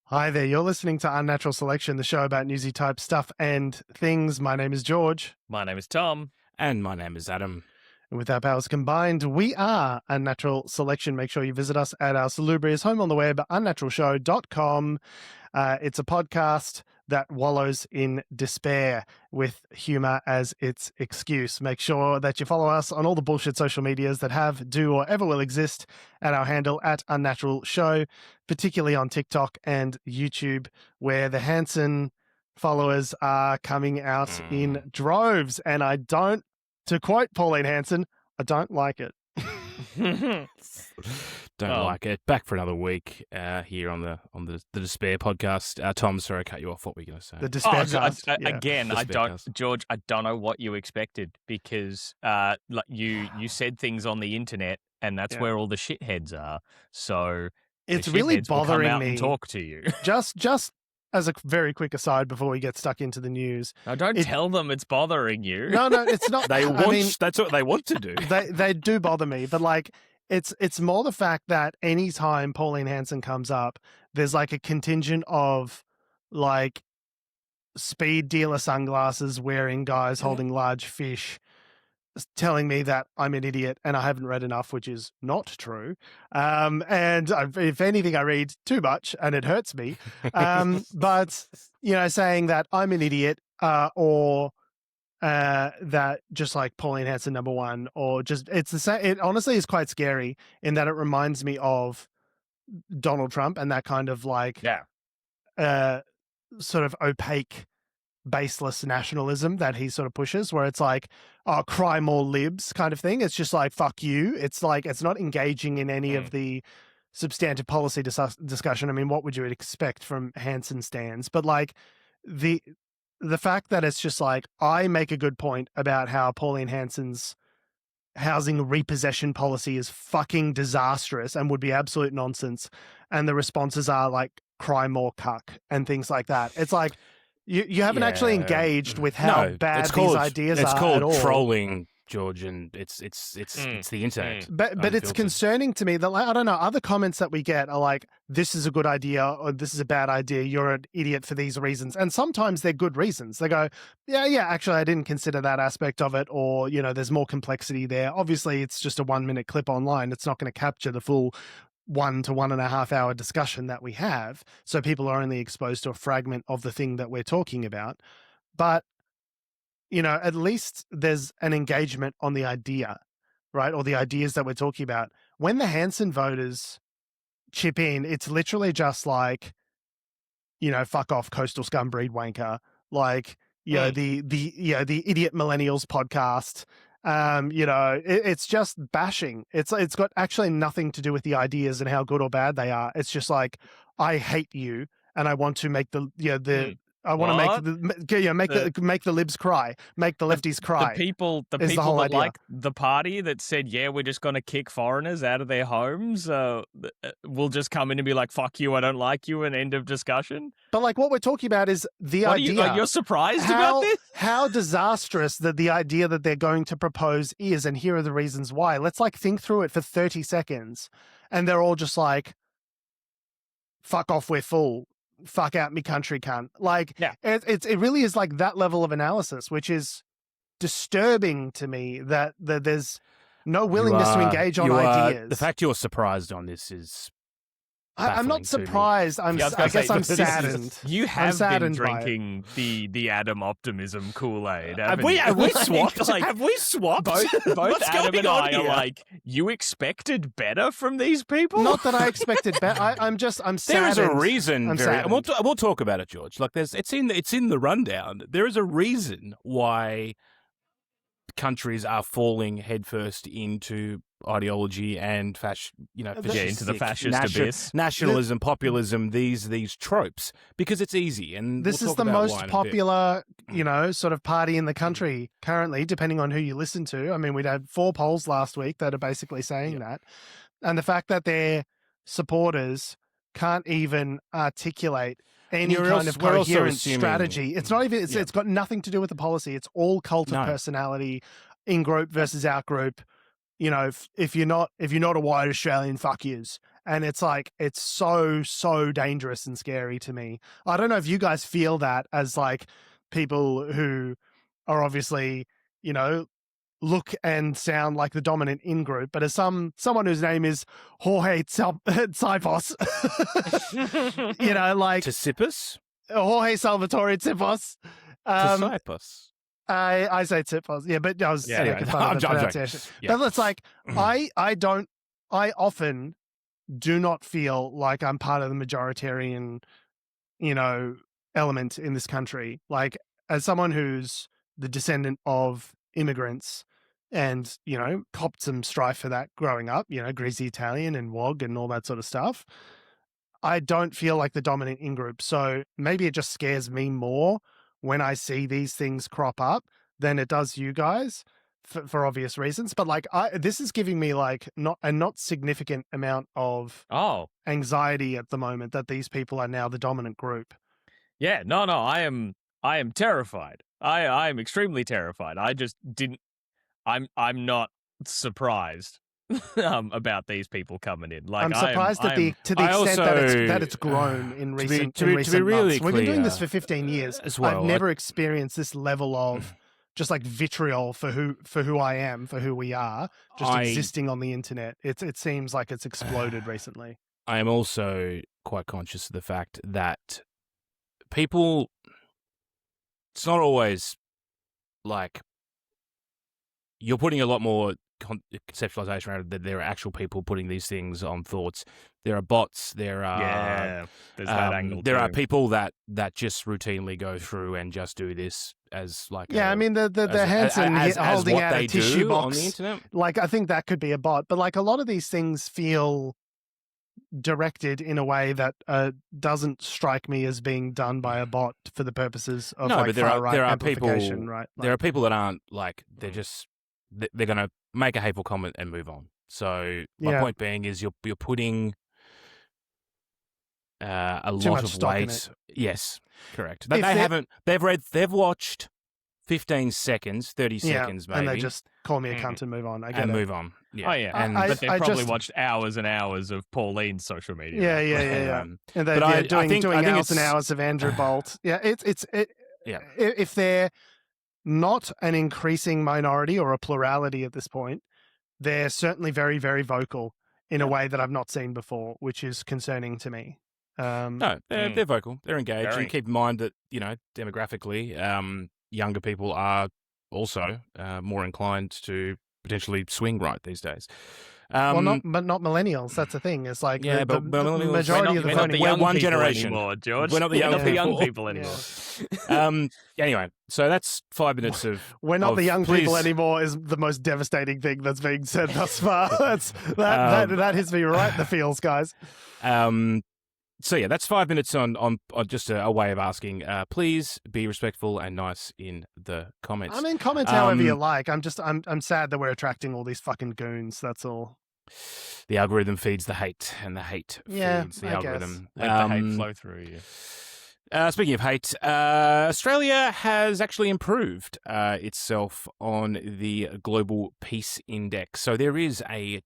Hi there, you're listening to Unnatural Selection, the show about newsy type stuff and things. My name is George. My name is Tom. And my name is Adam. And with our powers combined, we are Unnatural Selection. Make sure you visit us at our salubrious home on the web, unnaturalshow.com. It's a podcast that wallows in despair with humor as its excuse. Make sure that you follow us on all the bullshit social medias that have, do, or ever will exist at our handle at Unnatural Show, particularly on TikTok and YouTube, where the Hanson followers are coming out in droves. And to quote Pauline Hanson, I don't like it. Don't like it. Back for another week here on the Despair podcast. Tom, sorry I cut you off. What were you going to say? The Despair cast. Again, Despair George, I don't know what you expected because you said things on the internet and that's where all the shitheads are. So it's really bothering will come out me. And talk to you. Just as a very quick aside before we get stuck into the news. Now, don't tell them it's bothering you. No, it's not. That's what they want to do. They do bother me, but it's more the fact that anytime Pauline Hanson comes up, there's a contingent of speed dealer sunglasses wearing guys holding large fish telling me that I'm an idiot and I haven't read enough, which is not true. And if anything, I read too much and it hurts me. But, saying that I'm an idiot or that just like Pauline Hanson number one, or just it's the same. It honestly is quite scary in that it reminds me of Donald Trump and that kind of sort of opaque, baseless nationalism that he sort of pushes, where it's cry more libs kind of thing. It's just fuck you. It's it's not engaging in any of the substantive policy discussion. I mean, what would you expect from Hanson stands? But the fact that it's just I make a good point about how Pauline Hanson's housing repossession policy is fucking disastrous and would be absolute nonsense, and the responses are cry more cuck and things like that. It's you haven't actually engaged with how bad these ideas are. It's called at all. trolling, George, and it's the internet. But it's concerning to me that I don't know, other comments that we get are this is a good idea or this is a bad idea. You're an idiot for these reasons, and sometimes they're good reasons. They go, yeah, actually, I didn't consider that aspect of it, or there's more complexity there. Obviously, it's just a 1 minute clip online. It's not going to capture the full 1 to 1.5 hour discussion that we have. So people are only exposed to a fragment of the thing that we're talking about. But, at least there's an engagement on the idea, right? Or the ideas that we're talking about. When the Hanson voters chip in, it's literally just fuck off coastal scum breed wanker. The idiot millennials podcast. It's just bashing. It's got actually nothing to do with the ideas and how good or bad they are. It's just I hate you and I want to make I want to make the libs cry, make the lefties cry. The people that like the party that said, we're just going to kick foreigners out of their homes, will just come in and be like, fuck you, I don't like you, and end of discussion. But what we're talking about is the idea. You're surprised about this? How disastrous that the idea that they're going to propose is, and here are the reasons why. Let's think through it for 30 seconds. And they're all just fuck off, we're full. Fuck out me country cunt. It really is that level of analysis, which is disturbing to me that there's no willingness to engage on ideas. The fact you're surprised on this is I'm not surprised. I guess I'm saddened. You have been drinking the Adam optimism Kool-Aid. Have we swapped? Have we swapped? Both Adam and I are you expected better from these people? Not that I expected better. I'm saddened. There is a reason. And we'll talk about it, George. It's in the rundown. There is a reason why countries are falling headfirst into ideology and into the fascist abyss, nationalism, populism, these tropes, because it's easy. And this is the most popular, sort of party in the country currently, depending on who you listen to. I mean, we'd had 4 polls last week that are basically saying that, and the fact that their supporters can't even articulate any kind of coherent strategy. It's not even. It's got nothing to do with the policy. It's all cult of personality, in group versus out group. If you're not a white Australian, fuck yous. And it's like, it's so dangerous and scary to me. I don't know if you guys feel that as like people who are obviously, look and sound like the dominant in-group, but as someone whose name is Jorge Tsipos, like... Tsipos? Jorge Salvatore Tsipos. Tsipos. I say Tsipos, yeah, but I was making fun of the pronunciation. Yeah. But it's like, I often do not feel like I'm part of the majoritarian, element in this country. Like, as someone who's the descendant of immigrants and, copped some strife for that growing up, greasy Italian and WOG and all that sort of stuff, I don't feel like the dominant in-group. So maybe it just scares me more when I see these things crop up than it does you guys for obvious reasons. But like, this is giving me like not significant amount of anxiety at the moment that these people are now the dominant group. Yeah, no, I am terrified. I am extremely terrified. I just didn't. I'm not surprised about these people coming in. Like, I'm surprised to the extent that it's grown in recent months. We've been doing this for 15 years as well. I've never experienced this level of just like vitriol for who I am, for who we are, just existing on the internet. It seems like it's exploded recently. I am also quite conscious of the fact that people, it's not always like you're putting a lot more conceptualization around it, that there are actual people putting these things on thoughts. There are bots. There are there's that angle. There are people that just routinely go through and just do this as like I mean the Hanson holding out a tissue box on the internet. Like, I think that could be a bot, but like a lot of these things feel directed in a way that doesn't strike me as being done by a bot for the purposes of but there are people, right? There are people that aren't like, they're just they're going to make a hateful comment and move on. So my point being is you're putting a lot of weight. Yes, correct. They've watched 15 seconds, 30 seconds maybe. And they just call me a cunt and move on. Move on. Yeah. Oh, yeah. But they've probably watched hours and hours of Pauline's social media. Yeah. And they're doing hours and hours of Andrew Bolt. Yeah, if they're not an increasing minority or a plurality at this point, they're certainly very, very vocal in a way that I've not seen before, which is concerning to me. No, they're vocal. They're engaged. Very. And keep in mind that, demographically, younger people are also more inclined to potentially swing right these days. But not millennials. That's the thing. It's like the majority of the voting. We're one generation anymore, George. We're not the young people anymore. Anyway, so that's 5 minutes of. We're not the young people anymore. Is the most devastating thing that's being said thus far. That hits me right in the feels, guys. So yeah, that's 5 minutes on just a way of asking. Please be respectful and nice in the comments. I mean, comment however you like. I'm sad that we're attracting all these fucking goons. That's all. The algorithm feeds the hate, and the hate feeds the algorithm. Let the hate flow through you. Speaking of hate, Australia has actually improved itself on the Global Peace Index. So there is a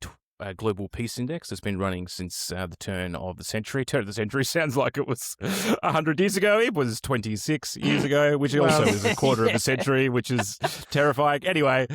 Global Peace Index that's been running since the turn of the century. Turn of the century sounds like it was 100 years ago. It was 26 years ago, which also is a quarter of a century, which is terrifying. Anyway,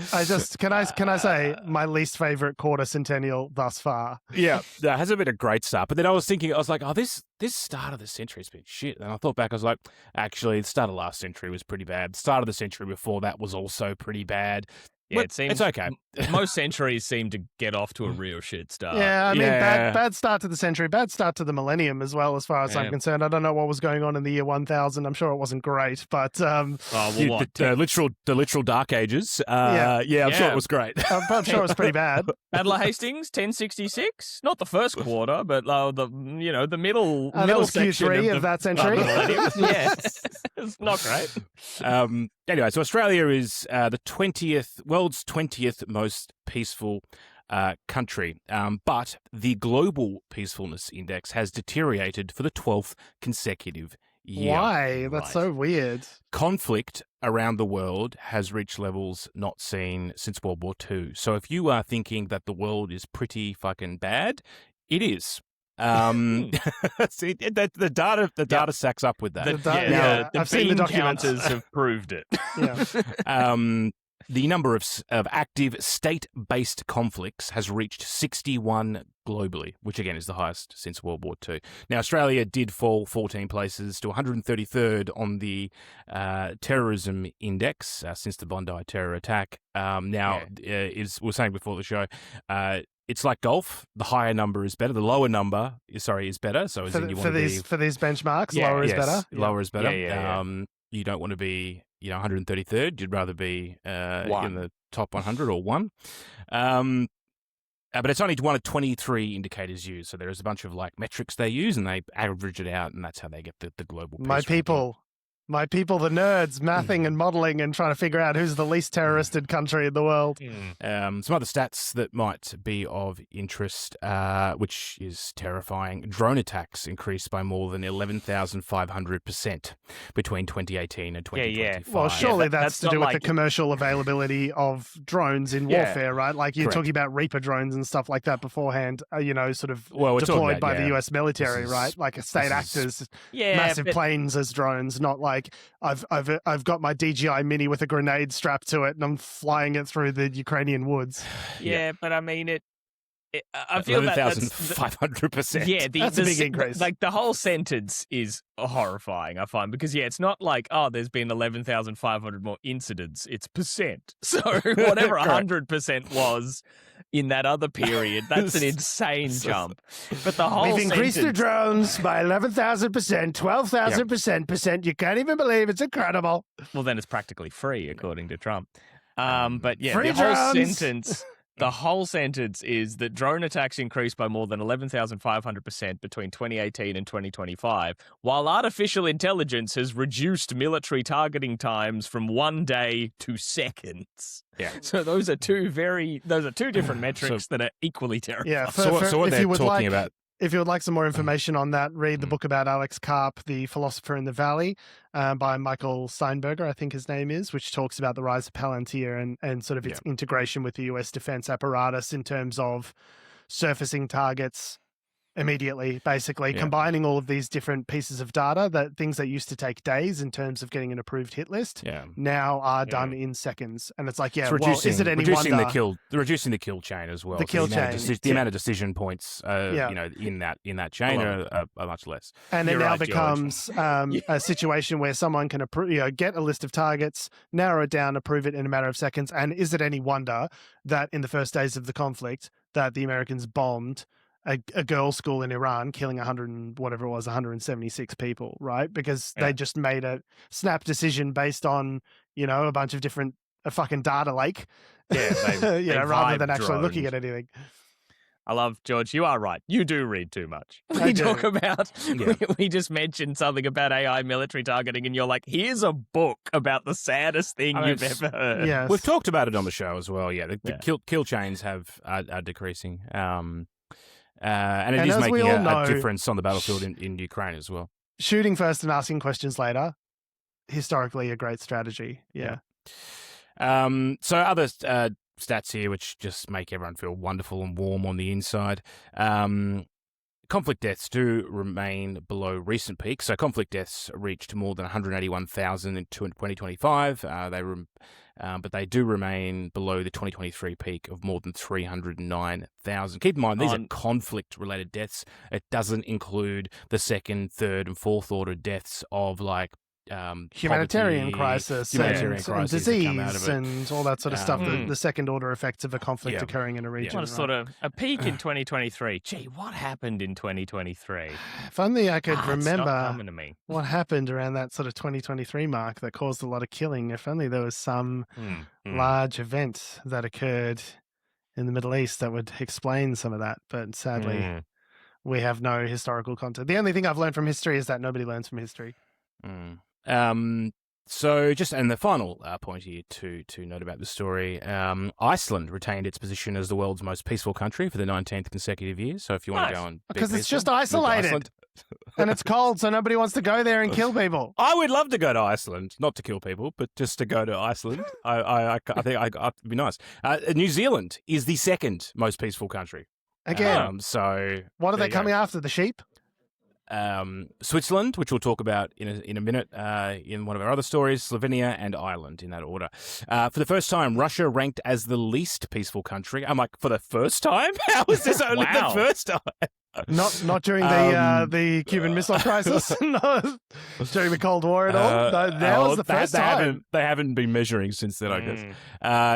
can I say my least favorite quarter centennial thus far? Yeah, that hasn't been a great start. But then I was like, oh, this start of the century has been shit. And I thought back, I was like, actually, the start of last century was pretty bad. The start of the century before that was also pretty bad. Yeah, it seems it's okay. Most centuries seem to get off to a real shit start. Yeah, I mean, bad start to the century, bad start to the millennium as well, as far as I'm concerned. I don't know what was going on in the year 1000. I'm sure it wasn't great, but the literal Dark Ages. I'm sure it was great. I'm sure it was pretty bad. Battle of Hastings, 1066. Not the first quarter, but the middle section Q3 of that century. Yeah, it's not great. Anyway, so Australia is the world's 20th most peaceful country, but the Global Peacefulness Index has deteriorated for the 12th consecutive year. Why? That's so weird. Conflict around the world has reached levels not seen since World War II. So if you are thinking that the world is pretty fucking bad, it is. See, the data sacks up with that. The I've seen the documents. counters have proved it. The number of active state-based conflicts has reached 61 globally, which again is the highest since World War II. Now, Australia did fall 14 places to 133rd on the terrorism index since the Bondi terror attack. We were saying before the show, it's like golf. The higher number is better. The lower number is better. So for these benchmarks, lower is better. Lower is better. Yeah. You don't want to be 133rd. You'd rather be in the top 100 or one. But it's only one of 23 indicators used. So there's a bunch of metrics they use, and they average it out, and that's how they get the global peace ranking. My people, the nerds, mathing and modeling and trying to figure out who's the least terroristed country in the world. Some other stats that might be of interest, which is terrifying. Drone attacks increased by more than 11,500% between 2018 and 2025. Well, surely that's to do with the commercial availability of drones in warfare, right? Like you're talking about Reaper drones and stuff like that beforehand, deployed by the US military, right? Like state actors, massive planes as drones, not like I've got my DJI Mini with a grenade strapped to it and I'm flying it through the Ukrainian woods. But I mean I feel 11,500%. Yeah, that's a big increase. Like the whole sentence is horrifying, I find, because it's not like there's been 11,500 more incidents. It's percent. So whatever 100% was in that other period, that's an insane jump. But the whole we've increased the drones by 11,000%, 12,000%. You can't even believe it's incredible. Well, then it's practically free, according to Trump. But free drones. The whole sentence is that drone attacks increased by more than 11,500% between 2018 and 2025, while artificial intelligence has reduced military targeting times from 1 day to seconds. Yeah. So those are two different metrics that are equally terrifying. Yeah. So what they're talking about. If you would like some more information on that, read the book about Alex Karp, The Philosopher in the Valley, by Michael Steinberger, I think his name is, which talks about the rise of Palantir and sort of its integration with the US defense apparatus in terms of surfacing targets immediately, basically combining all of these different pieces of data, that things that used to take days in terms of getting an approved hit list now are done in seconds. And it's like, is it any wonder? Reducing the kill chain as well. The kill chain. The amount of decision points, in that chain are much less. And it now becomes a situation where someone can get a list of targets, narrow it down, approve it in a matter of seconds. And is it any wonder that in the first days of the conflict that the Americans bombed a girls' school in Iran, killing 176 people, right? Because they just made a snap decision based on, a bunch of a fucking data lake, rather than actually looking at anything. I love, George, you are right. You do read too much. We just mentioned something about AI military targeting and you're like, here's a book about the saddest thing you've ever heard. Yes. We've talked about it on the show as well. Yeah, the kill chains are decreasing. And it is making a difference on the battlefield in Ukraine as well. Shooting first and asking questions later, historically a great strategy. Yeah. So other stats here, which just make everyone feel wonderful and warm on the inside. Conflict deaths do remain below recent peaks. So conflict deaths reached more than 181,000 in 2025. But they do remain below the 2023 peak of more than 309,000. Keep in mind, these are conflict-related deaths. It doesn't include the second, third, and fourth order deaths of humanitarian crisis and disease and all that sort of stuff, the second order effects of a conflict occurring in a region. What a sort of a peak in 2023. Gee, what happened in 2023? If only I could remember what happened around that sort of 2023 mark that caused a lot of killing. If only there was some large event that occurred in the Middle East that would explain some of that. But sadly, we have no historical content. The only thing I've learned from history is that nobody learns from history. So just and the final point here to note about the story, Iceland retained its position as the world's most peaceful country for the 19th consecutive year. So if you want to go and because it's just isolated and it's cold, so nobody wants to go there and kill people. I would love to go to Iceland, not to kill people, but just to go to Iceland. I think it'd be nice. New Zealand is the second most peaceful country. Again. So what are there they you go. coming after? The sheep? Switzerland, which we'll talk about in a minute in one of our other stories, Slovenia and Ireland in that order. For the first time, Russia ranked as the least peaceful country. I'm like, for the first time? How is this only the first time? Not during the Cuban Missile Crisis, no, during the Cold War at all. Now is the first time. They haven't been measuring since then, I guess.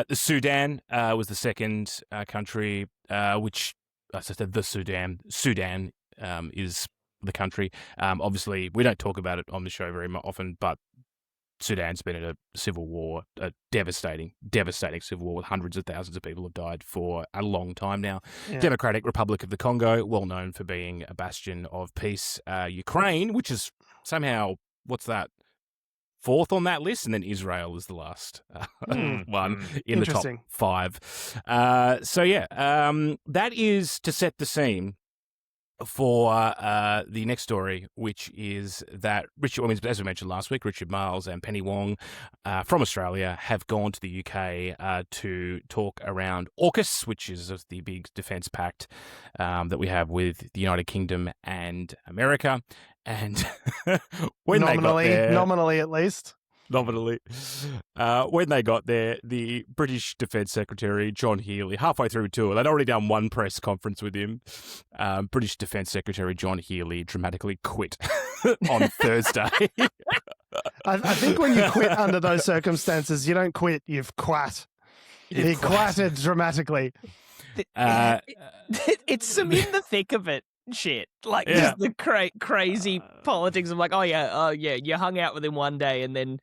The Sudan was the second country, which I said the Sudan. Sudan is the country. Obviously, we don't talk about it on the show very often, but Sudan's been in a civil war, a devastating civil war with hundreds of thousands of people have died for a long time now. Yeah. Democratic Republic of the Congo, well known for being a bastion of peace. Ukraine, which is somehow, what's that, fourth on that list, and then Israel is the last one in the top 5. That is to set the scene for the next story, which is that as we mentioned last week, Richard Marles and Penny Wong from Australia have gone to the UK to talk around AUKUS, which is the big defence pact that we have with the United Kingdom and America. And when they got there, nominally at least. Nominally. When they got there, the British Defence Secretary, John Healey, halfway through a tour, they'd already done one press conference with him. British Defence Secretary John Healey dramatically quit on Thursday. I think when you quit under those circumstances, you don't quit, you've quat. He quatted dramatically. It's some in the thick of it. Shit, like just the crazy politics of like, you hung out with him one day and then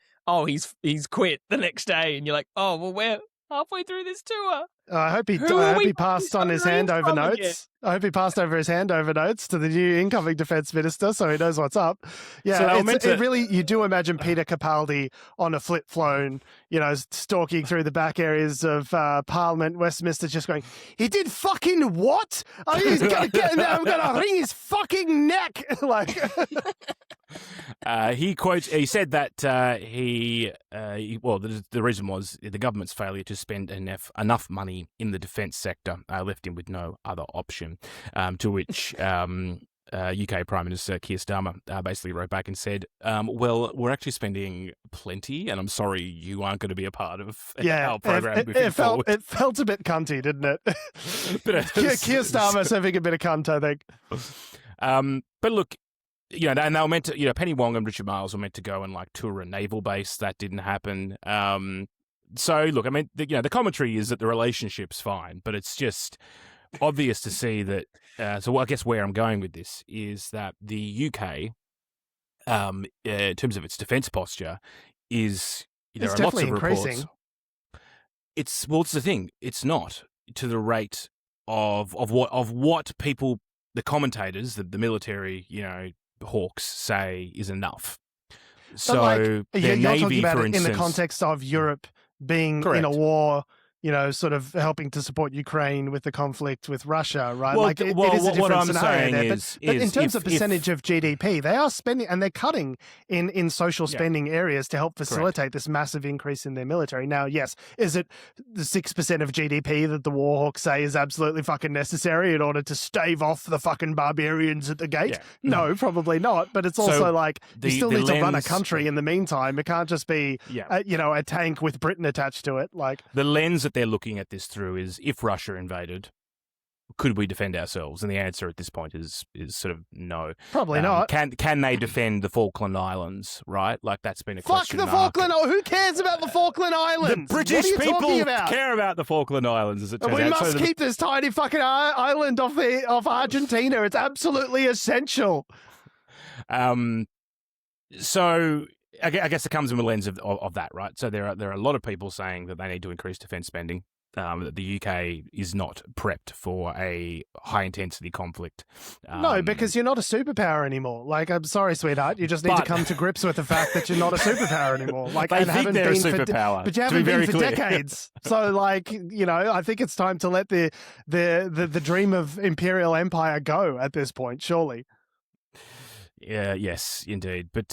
he's quit the next day, and you're like, oh well, we're halfway through this tour. I hope he passed on his handover notes. I hope he passed over his handover notes to the new incoming defence minister, so he knows what's up. Yeah, so really, you do imagine Peter Capaldi on a flip phone, stalking through the back areas of Parliament, Westminster, just going, he did fucking what? Oh, he's gonna get in there. I'm gonna wring his fucking neck. He said that the reason was the government's failure to spend enough money in the defence sector left him with no other option. To which UK Prime Minister Keir Starmer basically wrote back and said, well, we're actually spending plenty, and I'm sorry you aren't going to be a part of our program moving forward. It felt a bit cunty, didn't it? Keir Starmer's having a bit of cunt, I think. But look, and they were meant to, Penny Wong and Richard Marles were meant to go and tour a naval base. That didn't happen. So look, I mean, the commentary is that the relationship's fine, but it's just obvious to see that. So I guess where I'm going with this is that the UK, in terms of its defence posture, there are lots of reports. It's the thing. It's not to the rate of what people, the commentators, the military, hawks say is enough. So their you're Navy, talking about for it instance, in the context of Europe being in a war, sort of helping to support Ukraine with the conflict with Russia, right? Well, it is a different scenario there. But in terms of percentage of GDP, they are spending, and they're cutting in social spending areas to help facilitate this massive increase in their military. Now, yes, is it the 6% of GDP that the Warhawks say is absolutely fucking necessary in order to stave off the fucking barbarians at the gate? Yeah. No, probably not. But it's also you still need to run a country in the meantime. It can't just be, a tank with Britain attached to it. The lens that they're looking at this through is, if Russia invaded, could we defend ourselves? And the answer at this point is sort of no. Probably not. Can they defend the Falkland Islands, right? That's been a question mark. Falkland. Who cares about the Falkland Islands? The British people care about the Falkland Islands, as it turns out. We must keep this tiny fucking island off Argentina. It's absolutely essential. So I guess it comes in the lens of that, right? So there are a lot of people saying that they need to increase defence spending, that the UK is not prepped for a high-intensity conflict. No, because you're not a superpower anymore. I'm sorry, sweetheart. You just need to come to grips with the fact that you're not a superpower anymore. They think they're a superpower, but you haven't been for decades. So, I think it's time to let the dream of imperial empire go at this point, surely. Yeah, yes, indeed. But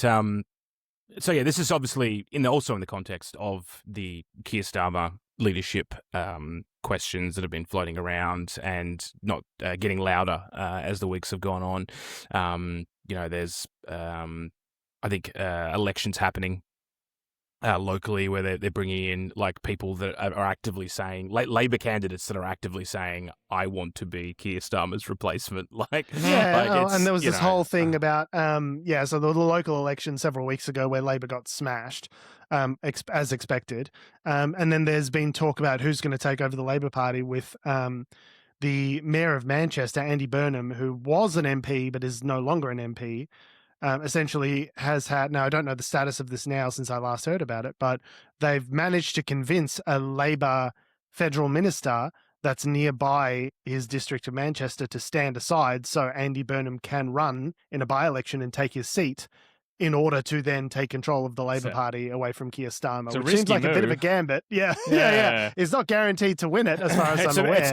this is obviously also in the context of the Keir Starmer leadership questions that have been floating around and not getting louder as the weeks have gone on. There's I think elections happening locally where they're bringing in like people that are actively saying, Labor candidates that are actively saying, I want to be Keir Starmer's replacement. And there was this whole thing about, so the local election several weeks ago where Labor got smashed, as expected. And then there's been talk about who's going to take over the Labor Party with the Mayor of Manchester, Andy Burnham, who was an MP but is no longer an MP. Essentially has had, now I don't know the status of this now since I last heard about it, but they've managed to convince a Labor federal minister that's nearby his district of Manchester to stand aside so Andy Burnham can run in a by-election and take his seat in order to then take control of the Labor Party away from Keir Starmer, which seems like a bit of a gambit. Yeah. He's not guaranteed to win it, as far as I'm aware. It's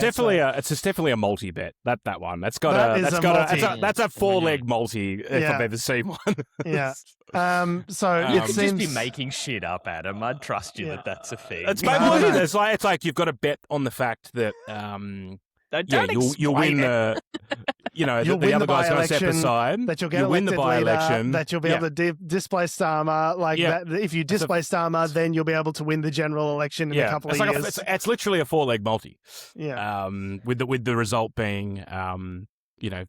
definitely a multi-bet. That one. That's a 4-leg multi if I've ever seen one. Yeah. So it seems just be making shit up, Adam. I'd trust you that that's a thing. It's like you've got to bet on the fact that you'll win the. The other guy's going to step aside. That you'll get win the by-election. That you'll be able to displace Starmer. That, if you displace Starmer, then you'll be able to win the general election in a couple of years. It's literally a 4-leg multi. Yeah. With the result being, the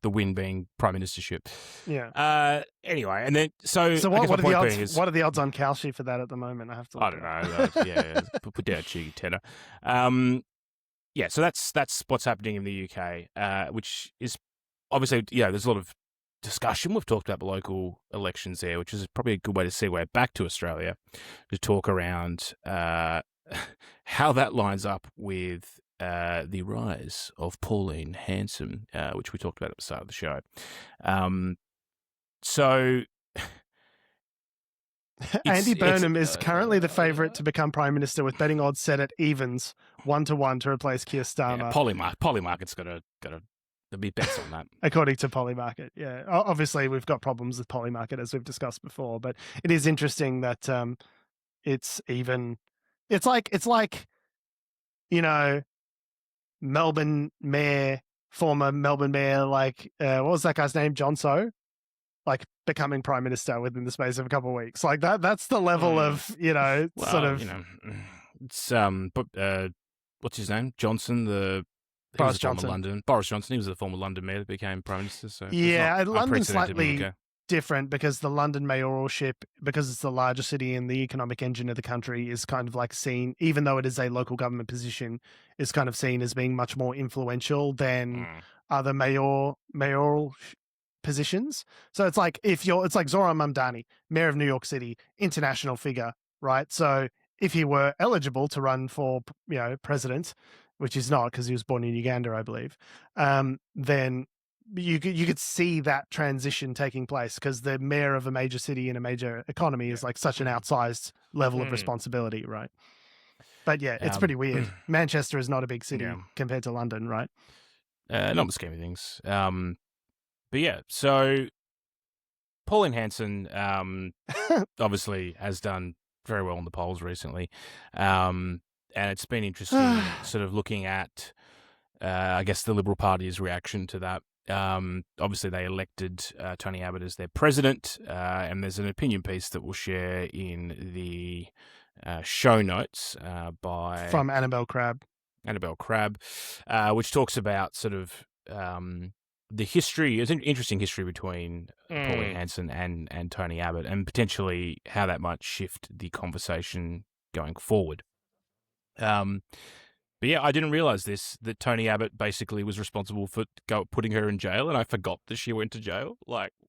win being prime ministership. Yeah. Anyway, and then so what are the odds? What are the odds on Kalshi for that at the moment? I have to. I don't know. Put down a cheeky tenner. So that's what's happening in the UK, which is obviously, there's a lot of discussion. We've talked about the local elections there, which is probably a good way to segue back to Australia to talk around how that lines up with the rise of Pauline Hanson, which we talked about at the start of the show. So Andy Burnham is currently the favourite to become Prime Minister with betting odds set at evens 1-1 to replace Keir Starmer. Polymarket's got to be bets on that. According to Polymarket, yeah. Obviously, we've got problems with Polymarket, as we've discussed before, but it is interesting that it's even... It's like, Melbourne Mayor, former Melbourne Mayor, what was that guy's name? John Soe? Becoming Prime Minister within the space of a couple of weeks. That's the level of, it's what's his name? Johnson, Boris Johnson. London. Boris Johnson, he was the former London mayor that became Prime Minister. So London's slightly different because the London mayoralship, because it's the largest city and the economic engine of the country, is kind of seen, even though it is a local government position, is kind of seen as being much more influential than other mayoral positions. So it's like Zoran Mamdani, mayor of New York City, international figure, right? So if he were eligible to run for, president, which he's not because he was born in Uganda, I believe, then you could see that transition taking place because the mayor of a major city in a major economy is such an outsized level of responsibility, right? But it's pretty weird. Manchester is not a big city compared to London, right? Not in the scheme of things. So Pauline Hanson obviously has done very well in the polls recently. And it's been interesting sort of looking at, I guess, the Liberal Party's reaction to that. Obviously, they elected Tony Abbott as their president, and there's an opinion piece that we'll share in the show notes from Annabelle Crabb, which talks about sort of the history. It's an interesting history between Pauline Hanson and Tony Abbott, and potentially how that might shift the conversation going forward. But I didn't realize that Tony Abbott basically was responsible for putting her in jail, and I forgot that she went to jail.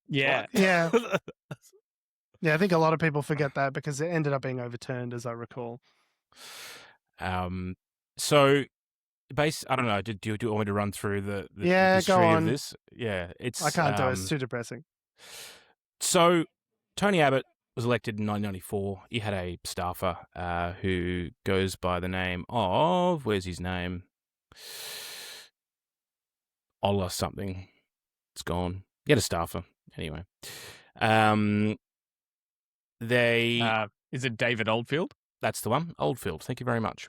Yeah. I think a lot of people forget that because it ended up being overturned, as I recall. So, I don't know. Do you want me to run through the history go on. of this? Yeah, I can't do it. It's too depressing. So, Tony Abbott was elected in 1994. He had a staffer who goes by the name of, where's his name? Ola something. It's gone. He had a staffer. Anyway. Is it David Oldfield? That's the one. Oldfield. Thank you very much.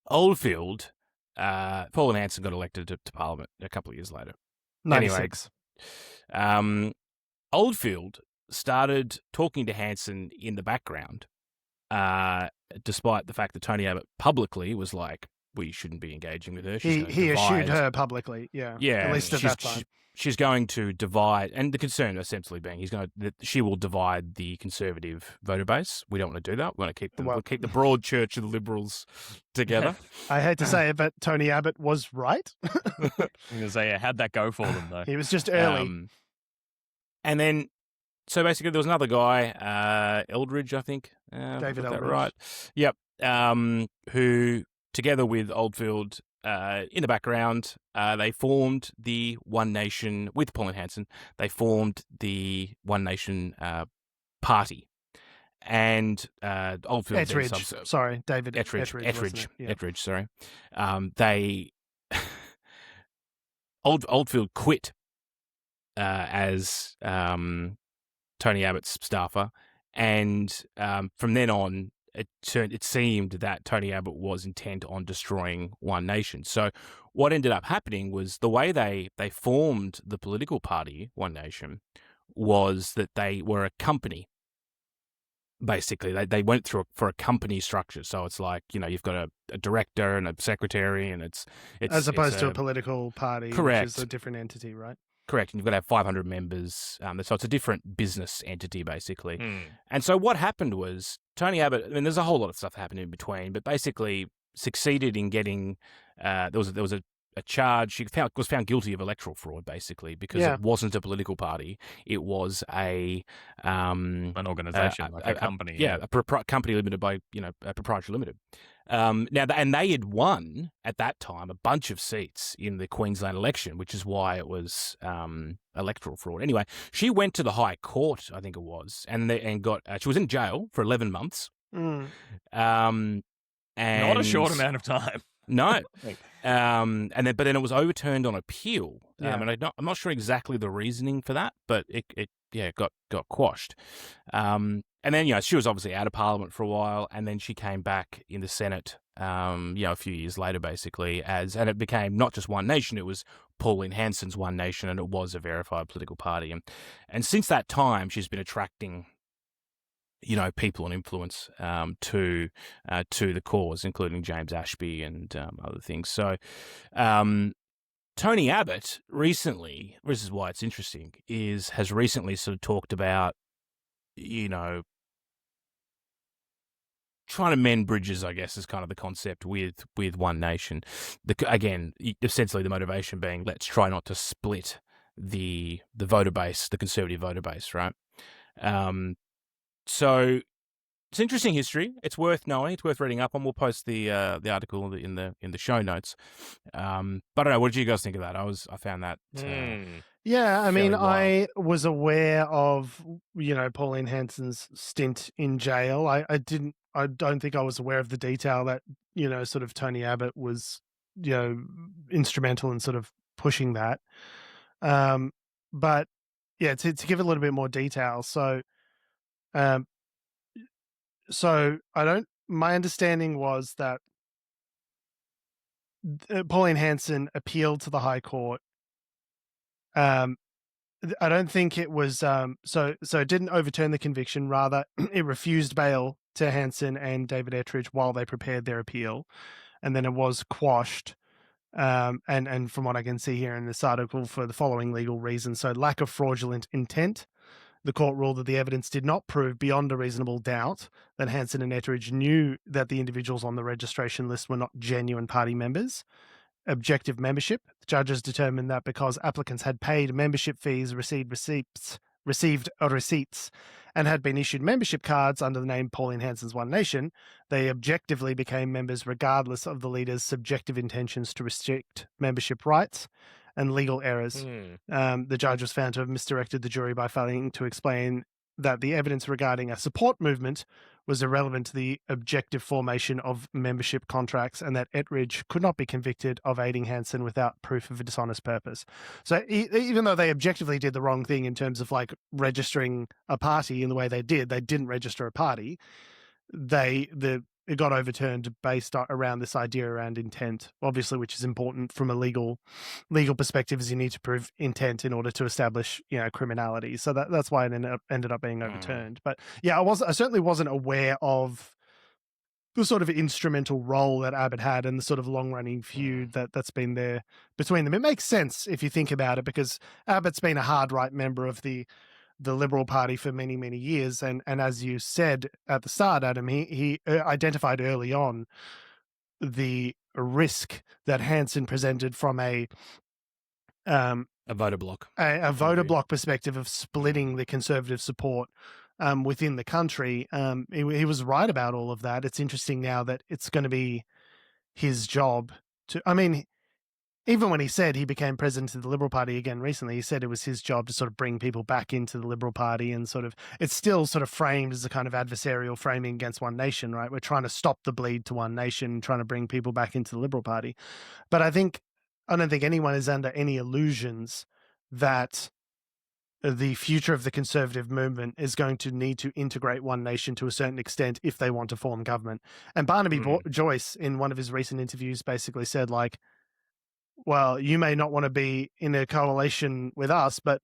Oldfield, Paul and Hanson got elected to Parliament a couple of years later. 96. Anyway, Oldfield started talking to Hanson in the background, despite the fact that Tony Abbott publicly was like, we shouldn't be engaging with her. He eschewed her publicly, yeah. At least at that time. She's going to divide, and the concern essentially being she will divide the Conservative voter base. We don't want to do that. We want to keep the broad church of the Liberals together. I hate to say it, but Tony Abbott was right. I'm going to say, how'd that go for them, though? He was just early. And then, so basically there was another guy, Eldridge, I think. David Eldridge. Right. Yep. Who, together with Oldfield, in the background, they formed the One Nation, with Paul and Hanson, they formed the One Nation party. And Oldfield... Etheridge, sorry, David Etheridge, sorry. They... Oldfield quit as Tony Abbott's staffer, and from then on, it seemed that Tony Abbott was intent on destroying One Nation. So what ended up happening was the way they formed the political party, One Nation, was that they were a company. Basically, they went through for a company structure. So it's like, you've got a director and a secretary, and it's as opposed to a political party, correct, which is a different entity, right? Correct, and you've got to have 500 members. So it's a different business entity, basically. And so what happened was Tony Abbott, there's a whole lot of stuff happening in between, but basically succeeded in getting, there was a charge. She was found guilty of electoral fraud, basically, because it wasn't a political party. It was an organisation, like a company. A company limited by, a proprietary limited. Now, and they had won at that time a bunch of seats in the Queensland election, which is why it was electoral fraud. Anyway, she went to the High Court, I think it was, and got. She was in jail for 11 months. And not a short amount of time. No. But then it was overturned on appeal. And I'm not sure exactly the reasoning for that, but it got quashed. And then, she was obviously out of Parliament for a while, and then she came back in the Senate, a few years later, basically, and it became not just One Nation, it was Pauline Hanson's One Nation, and it was a verified political party. And since that time, she's been attracting, people and influence to the cause, including James Ashby and other things. So Tony Abbott recently, this is why it's interesting, has recently sort of talked about, trying to mend bridges, I guess, is kind of the concept with One Nation. Again, essentially the motivation being, let's try not to split the voter base, the Conservative voter base, right? So it's interesting history. It's worth knowing. It's worth reading up on. We'll post the article in the show notes. But I don't know. What did you guys think of that? I found that. Yeah, I mean, wild. I was aware of Pauline Hanson's stint in jail. I don't think I was aware of the detail that sort of Tony Abbott was instrumental in sort of pushing that. But yeah, to give it a little bit more detail. So my understanding was that Pauline Hanson appealed to the High Court. I don't think it was so it didn't overturn the conviction. Rather, it refused bail to Hanson and David Etheridge while they prepared their appeal, and then it was quashed. And from what I can see here in this article, for the following legal reasons: so lack of fraudulent intent. The court ruled that the evidence did not prove beyond a reasonable doubt that Hanson and Etheridge knew that the individuals on the registration list were not genuine party members. Objective membership. The judges determined that because applicants had paid membership fees, received receipts, and had been issued membership cards under the name Pauline Hanson's One Nation, they objectively became members regardless of the leaders' subjective intentions to restrict membership rights and legal errors. The judge was found to have misdirected the jury by failing to explain that the evidence regarding a support movement was irrelevant to the objective formation of membership contracts, and that Etheridge could not be convicted of aiding Hanson without proof of a dishonest purpose. So even though they objectively did the wrong thing in terms of like registering a party in the way they didn't register a party. The it got overturned based around this idea around intent, obviously, which is important from a legal perspective, is you need to prove intent in order to establish, criminality. So that's why it ended up being overturned. But yeah, I certainly wasn't aware of the sort of instrumental role that Abbott had and the sort of long-running feud that's been there between them. It makes sense if you think about it, because Abbott's been a hard right member of the Liberal Party for many, many years. And as you said at the start, Adam, he identified early on the risk that Hanson presented from a voter bloc. A voter bloc perspective of splitting the Conservative support within the country. He was right about all of that. It's interesting now that it's going to be his job to, even when he said he became president of the Liberal Party again recently, he said it was his job to sort of bring people back into the Liberal Party, and sort of, it's still sort of framed as a kind of adversarial framing against One Nation, right? We're trying to stop the bleed to One Nation, trying to bring people back into the Liberal Party. But I don't think anyone is under any illusions that the future of the Conservative movement is going to need to integrate One Nation to a certain extent if they want to form government. And Barnaby Joyce, in one of his recent interviews, basically said, like, well, you may not want to be in a coalition with us, but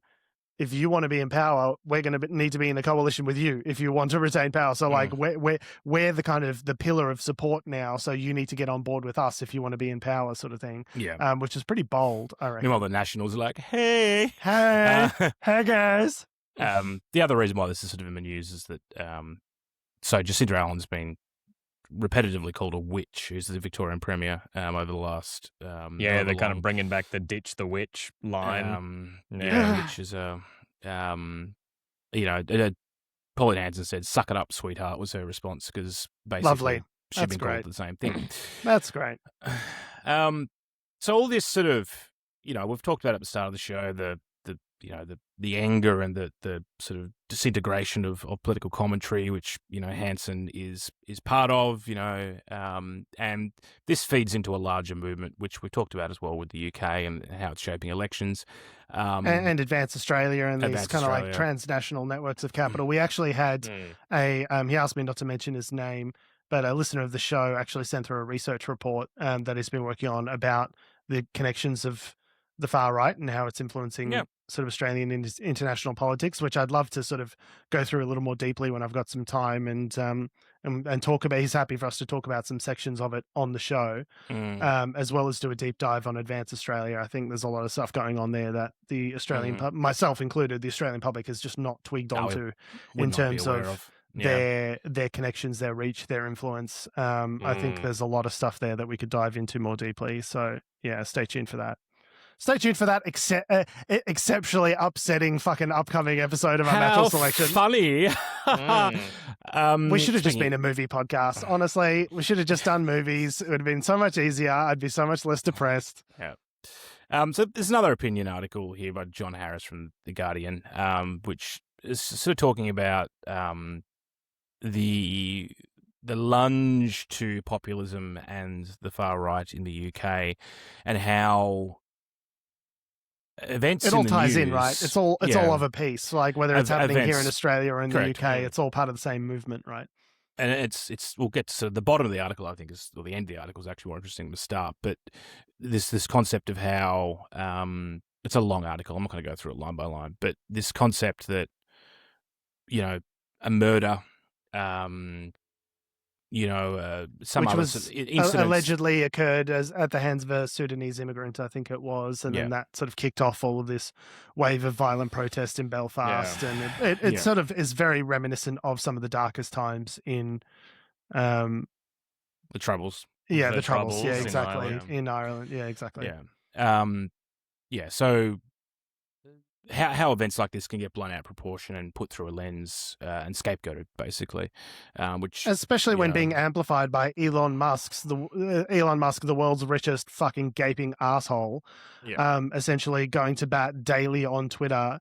if you want to be in power, we're going to need to be in a coalition with you if you want to retain power. So, like, we're the kind of the pillar of support now, so you need to get on board with us if you want to be in power, sort of thing. Yeah. Which is pretty bold, I reckon. Meanwhile, the Nationals are like, hey, hey guys. The other reason why this is sort of in the news is that so Jacinda Allen's been repetitively called a witch, who's the Victorian Premier, over the last they're kind of bringing back the ditch the witch line, which is Pauline Hanson said, "Suck it up, sweetheart," was her response, because basically Lovely. she'd been called the same thing. That's great. So all this sort of, we've talked about at the start of the show, the anger and the sort of disintegration of political commentary, which, Hanson is part of, and this feeds into a larger movement, which we've talked about as well with the UK and how it's shaping elections. And Advance Australia and these kind of like transnational networks of capital. We actually had he asked me not to mention his name, but a listener of the show actually sent through a research report that he's been working on about the connections of the far right and how it's influencing sort of Australian international politics, which I'd love to sort of go through a little more deeply when I've got some time and talk about. He's happy for us to talk about some sections of it on the show, as well as do a deep dive on Advance Australia. I think there's a lot of stuff going on there that the Australian, myself included, the Australian public has just not twigged onto in terms of their connections, their reach, their influence. I think there's a lot of stuff there that we could dive into more deeply. So yeah, stay tuned for that. Stay tuned for that exceptionally upsetting fucking upcoming episode of Unnatural Selection. Funny. We should have just been a movie podcast. Honestly, we should have just done movies. It would have been so much easier. I'd be so much less depressed. Yeah. So there's another opinion article here by John Harris from The Guardian, which is sort of talking about the lunge to populism and the far right in the UK, and how events it all ties news, in, right? It's all of a piece. Like whether it's happening here in Australia or in the UK, it's all part of the same movement, right? And it's we'll get to the bottom of the article. I think or the end of the article is actually more interesting than the start. But this concept of how it's a long article. I'm not going to go through it line by line, but this concept that a murder. Some which other was incidents allegedly occurred at the hands of a Sudanese immigrant, I think it was, and then that sort of kicked off all of this wave of violent protest in Belfast, and it sort of is very reminiscent of some of the darkest times in the Troubles. Yeah, the Troubles. Yeah, exactly. In Ireland. Yeah, exactly. Yeah. So how events like this can get blown out of proportion and put through a lens and scapegoated, basically, which especially when being amplified by Elon Musk, the world's richest fucking gaping asshole, essentially going to bat daily on Twitter,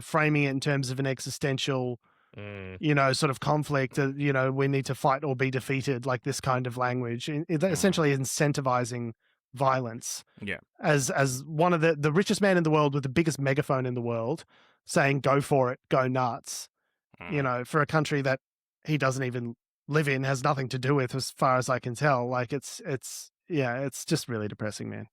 framing it in terms of an existential, sort of conflict. We need to fight or be defeated, like this kind of language, essentially incentivizing violence. As one of the richest man in the world with the biggest megaphone in the world saying, go for it, go nuts, for a country that he doesn't even live in has nothing to do with, as far as I can tell. Like it's just really depressing, man.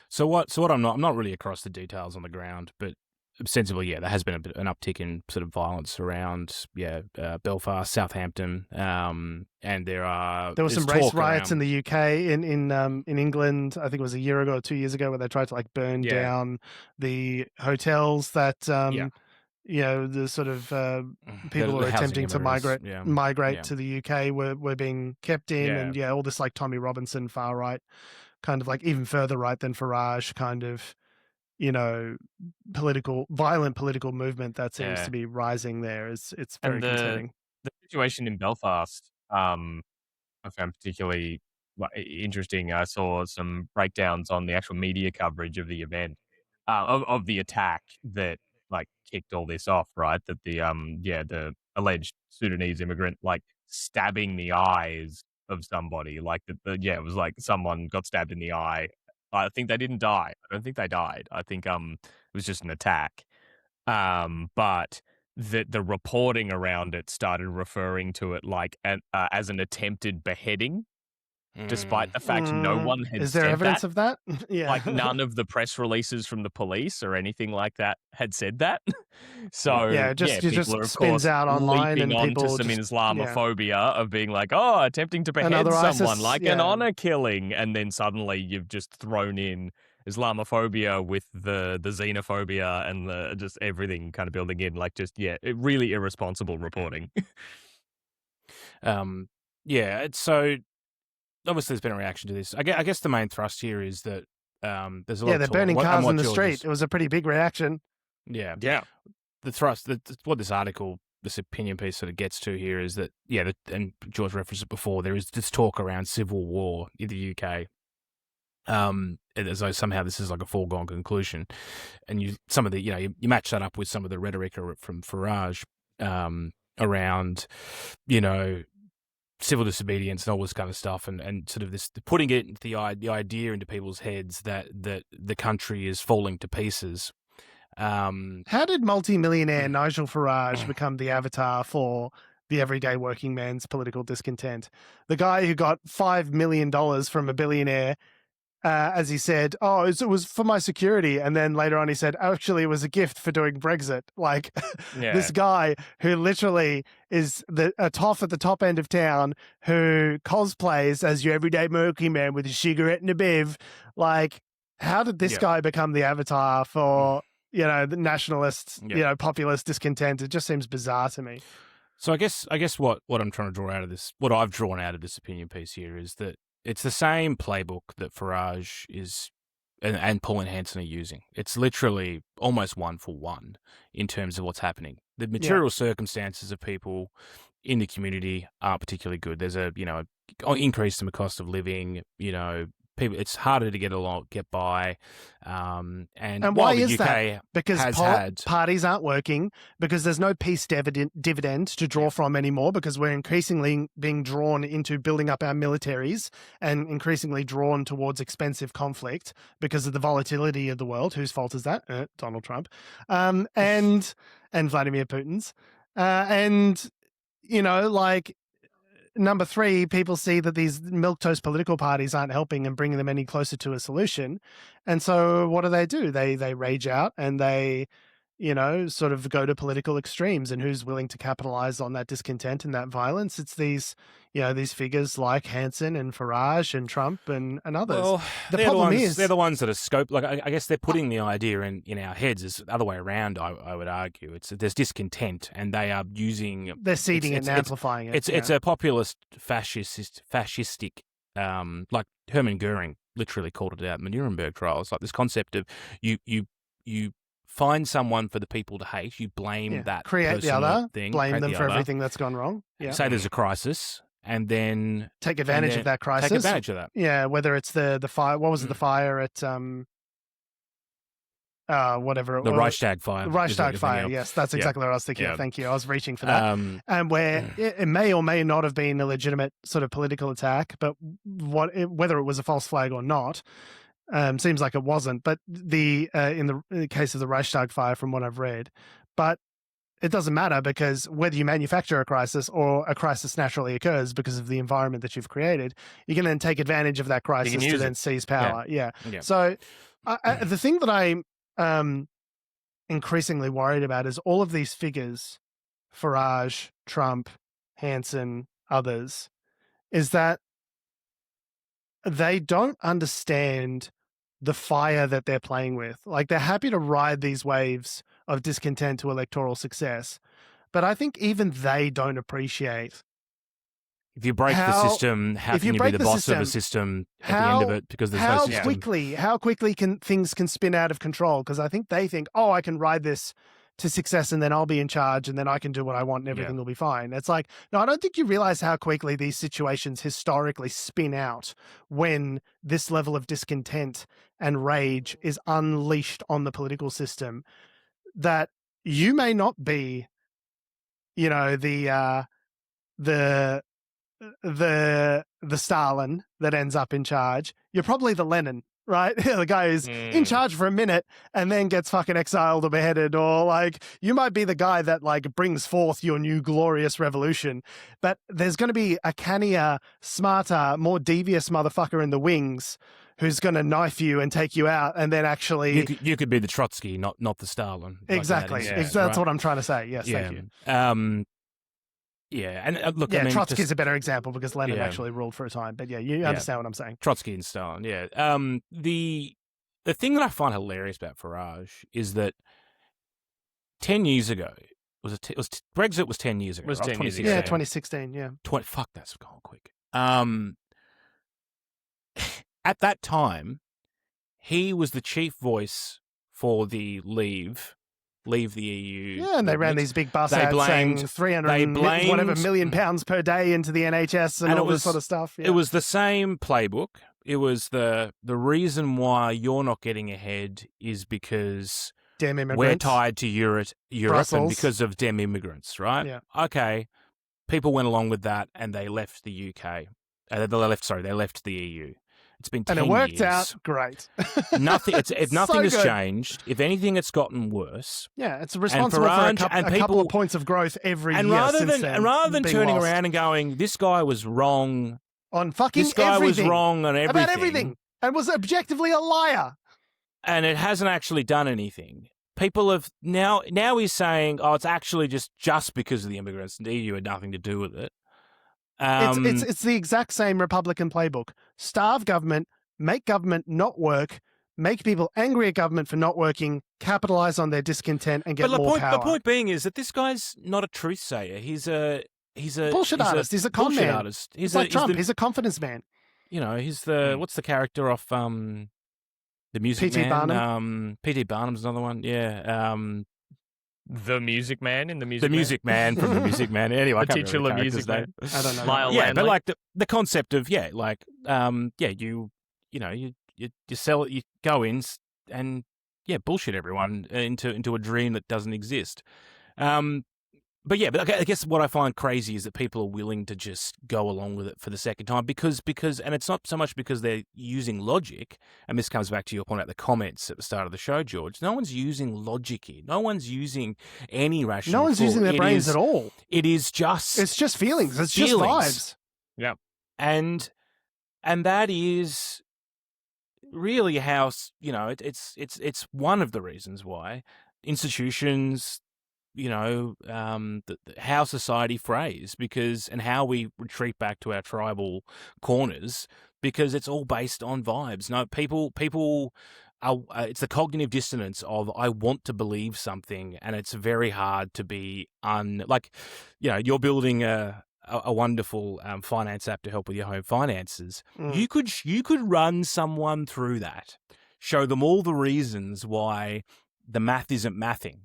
So what I'm not really across the details on the ground, but ostensibly, there has been an uptick in sort of violence around, Belfast, Southampton, and there were some race riots around... in the UK, in England. I think it was a year ago or 2 years ago, where they tried to like burn down the hotels that the sort of people who were attempting to migrate to the UK were being kept in, and all this like Tommy Robinson far right, kind of like even further right than Farage kind of, violent political movement that seems to be rising there. It's very concerning. The situation in Belfast, I found particularly interesting. I saw some breakdowns on the actual media coverage of the event, of the attack that like kicked all this off, right? That the alleged Sudanese immigrant like stabbing the eyes of somebody, like it was like someone got stabbed in the eye. I think they didn't die. I don't think they died. I think it was just an attack. But the reporting around it started referring to it like as an attempted beheading, despite the fact no one had. Is there said evidence that. Of that? Yeah, like none of the press releases from the police or anything like that had said that. So it just people are, of spins course, out online and leaping people onto some Islamophobia of being like, attempting to behead Another someone, ISIS, like an honor killing, and then suddenly you've just thrown in Islamophobia with the xenophobia and the just everything kind of building in, like just really irresponsible reporting. So obviously there's been a reaction to this. I guess the main thrust here is that there's a lot of they're talk. burning cars in the street. It was a pretty big reaction. Yeah. The thrust, what this article, this opinion piece sort of gets to here is that, and George referenced it before, there is this talk around civil war in the UK. As though somehow this is like a foregone conclusion, and you match that up with some of the rhetoric from Farage around civil disobedience and all this kind of stuff, and sort of this putting it the idea into people's heads that the country is falling to pieces. How did multi-millionaire Nigel Farage become the avatar for the everyday working man's political discontent? The guy who got $5 million from a billionaire, as he said, it was for my security. And then later on he said, actually, it was a gift for doing Brexit. Like this guy who literally is a toff at the top end of town who cosplays as your everyday working man with a cigarette and a bev. Like, how did this guy become the avatar for, the nationalist, populist discontent? It just seems bizarre to me. So I guess what I'm trying to draw out of this, what I've drawn out of this opinion piece here is that it's the same playbook that Farage is and Paul and Hanson are using. It's literally almost one for one in terms of what's happening. The material circumstances of people in the community aren't particularly good. There's a increase in the cost of living. People, it's harder to get by. And why is that? Because parties aren't working, because there's no peace dividend to draw from anymore, because we're increasingly being drawn into building up our militaries and increasingly drawn towards expensive conflict because of the volatility of the world. Whose fault is that? Donald Trump. And Vladimir Putin's. Number three, people see that these milquetoast political parties aren't helping and bringing them any closer to a solution. And so what do? They rage out and they, sort of go to political extremes. And who's willing to capitalize on that discontent and that violence? It's these figures like Hanson and Farage and Trump and others. Well, the problem is they're the ones that are scoped. Like, I guess they're putting the idea in our heads. It's the other way around, I would argue. There's discontent, and they are using. They're seeding it and amplifying it. It's a populist, fascistic, like Hermann Goering literally called it out in the Nuremberg trials. Like this concept of you find someone for the people to hate. You blame that create the other thing, blame them for everything that's gone wrong. Yeah. Say there's a crisis. And then take advantage of that crisis. Take advantage of that. Yeah, whether it's the fire. What was it? The fire at whatever. The Reichstag fire. The Reichstag fire. Yes, that's exactly what I was thinking. Yeah. Thank you. I was reaching for that. And where it may or may not have been a legitimate sort of political attack, but whether it was a false flag or not, seems like it wasn't. But in the case of the Reichstag fire, from what I've read, but it doesn't matter because whether you manufacture a crisis or a crisis naturally occurs because of the environment that you've created, you can then take advantage of that crisis to then seize power. Yeah. So the thing that I'm increasingly worried about is all of these figures, Farage, Trump, Hanson, others, is that they don't understand the fire that they're playing with. Like, they're happy to ride these waves of discontent to electoral success. But I think even they don't appreciate if you break the system, how can you be the boss of a system at the end of it? Because there's no system. How quickly can things spin out of control? Because I think they think, I can ride this to success and then I'll be in charge and then I can do what I want and everything will be fine. It's like, no, I don't think you realize how quickly these situations historically spin out when this level of discontent and rage is unleashed on the political system, that you may not be, the Stalin that ends up in charge. You're probably the Lenin, right? The guy who's in charge for a minute and then gets fucking exiled or beheaded, or like you might be the guy that like brings forth your new glorious revolution. But there's going to be a cannier, smarter, more devious motherfucker in the wings who's going to knife you and take you out, and then actually you could be the Trotsky, not the Stalin. Exactly. That's what I'm trying to say. Yes, thank you. And look, I mean, Trotsky's a better example because Lenin actually ruled for a time. But you understand what I'm saying. Trotsky and Stalin, the thing that I find hilarious about Farage is that 10 years ago, Brexit was 10 years ago. It was 10 years ago. Yeah, 2016, yeah. Fuck, that's gone quick. At that time, he was the chief voice for the Leave the EU. Yeah, and they ran these big bus ads saying 300 million pounds per day into the NHS and all this sort of stuff. Yeah. It was the same playbook. It was the reason why you're not getting ahead is because damn immigrants. We're tied to Europe and because of damn immigrants, right? Yeah. Okay. People went along with that and they left the UK. They left the EU. It's been 10 years. And it worked out great. Nothing has changed. If anything, it's gotten worse. Yeah, it's responsible for a couple of points of growth every year since then. And rather than turning around and going, this guy was wrong on fucking everything. This guy was wrong on everything. About everything. And was objectively a liar. And it hasn't actually done anything. People have now he's saying, it's actually just because of the immigrants. The EU had nothing to do with it. It's the exact same Republican playbook. Starve government, make government not work, make people angry at government for not working, capitalize on their discontent and get more power. The point being is that this guy's not a truth sayer. He's a bullshit artist. He's a con man. Artist. He's like Trump. He's a confidence man. He's the what's the character off the Music P.T. Man? Barnum. P.T. Barnum's another one. Yeah. The Music Man in the Music Man? The Music Man from the Music Man. Anyway, the titular Music Man. I don't know. Lyle yeah, Landley. but like the concept of you sell it, you go in and bullshit everyone into a dream that doesn't exist. But I guess what I find crazy is that people are willing to just go along with it for the second time because and it's not so much because they're using logic, and this comes back to your point about the comments at the start of the show, George. No one's using logic here. No one's using any rational. No one's using their brains at all. It's just feelings. It's just vibes. Yeah. And that is really how, it's one of the reasons why institutions, how society frays and how we retreat back to our tribal corners, because it's all based on vibes. No, people are, it's the cognitive dissonance of, I want to believe something, and it's very hard to be you're building a wonderful finance app to help with your home finances. You could run someone through that, show them all the reasons why the math isn't mathing.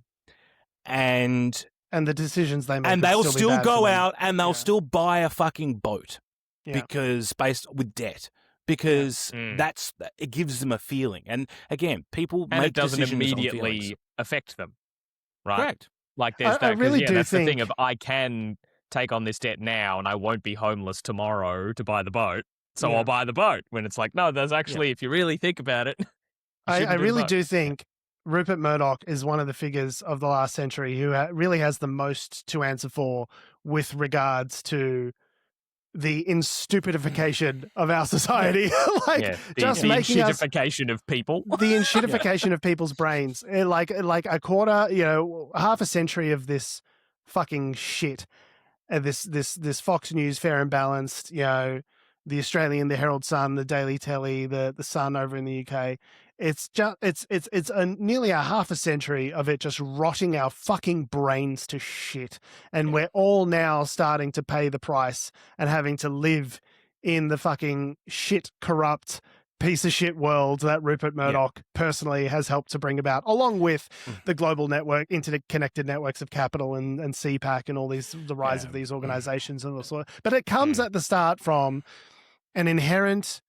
And the decisions they make, and they'll still go out and they'll still buy a fucking boat because based with debt, because it gives them a feeling. And again, people make it doesn't decisions immediately affect them, right? Correct. Like there's that. I really do that's think the thing of, I can take on this debt now and I won't be homeless tomorrow to buy the boat, so I'll buy the boat. When it's like, no, there's actually, if you really think about it, I really do think Rupert Murdoch is one of the figures of the last century who really has the most to answer for with regards to the instupidification of our society. Just making enshittification of people. The enshittification of people's brains. Like a quarter, half a century of this fucking shit. This Fox News, Fair and Balanced, the Australian, the Herald Sun, the Daily Telly, the Sun over in the UK. It's just it's nearly a half a century of it just rotting our fucking brains to shit, and we're all now starting to pay the price and having to live in the fucking shit, corrupt piece of shit world that Rupert Murdoch personally has helped to bring about, along with the global network, interconnected networks of capital and CPAC and all the rise of these organizations and all sort. But it comes at the start from an inherent,